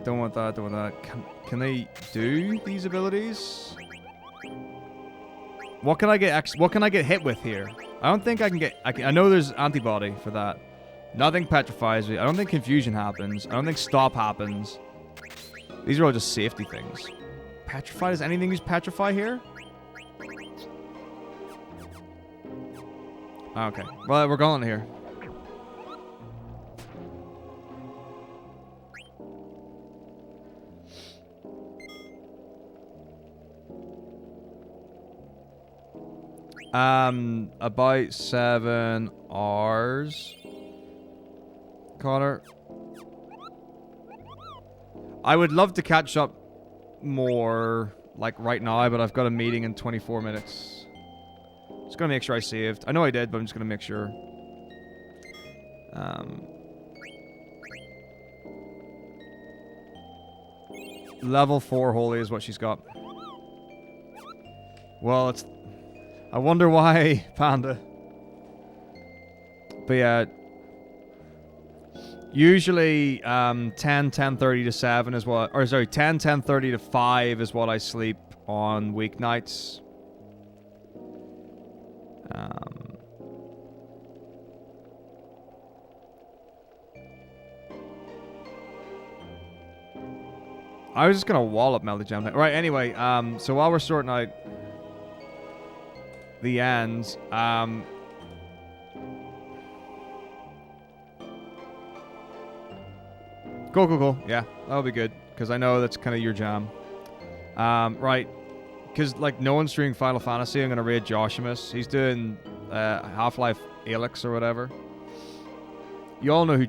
Don't want that, don't want that. Can they do these abilities? What can I get hit with here? I don't think I can get... I know there's antibody for that. Nothing petrifies me. I don't think confusion happens. I don't think stop happens. These are all just safety things. Petrified? Does anything use petrify here? Okay. Well, we're going here. About 7 hours. Connor. I would love to catch up more, like, right now, but I've got a meeting in 24 minutes. Just gonna make sure I saved. I know I did, but I'm just gonna make sure. Level 4 holy is what she's got. Well, it's... I wonder why, Panda. But yeah. Usually, 10:30 to 7 is what... Or, sorry, 10:30 to 5 is what I sleep on weeknights. I was just gonna wallop Melody Jam. Right, anyway, so while we're sorting out the ends, cool. Yeah, that'll be good, because I know that's kind of your jam. Right, because, like, no one's streaming Final Fantasy, I'm gonna raid Joshimus. He's doing Half-Life Alyx or whatever. You all know who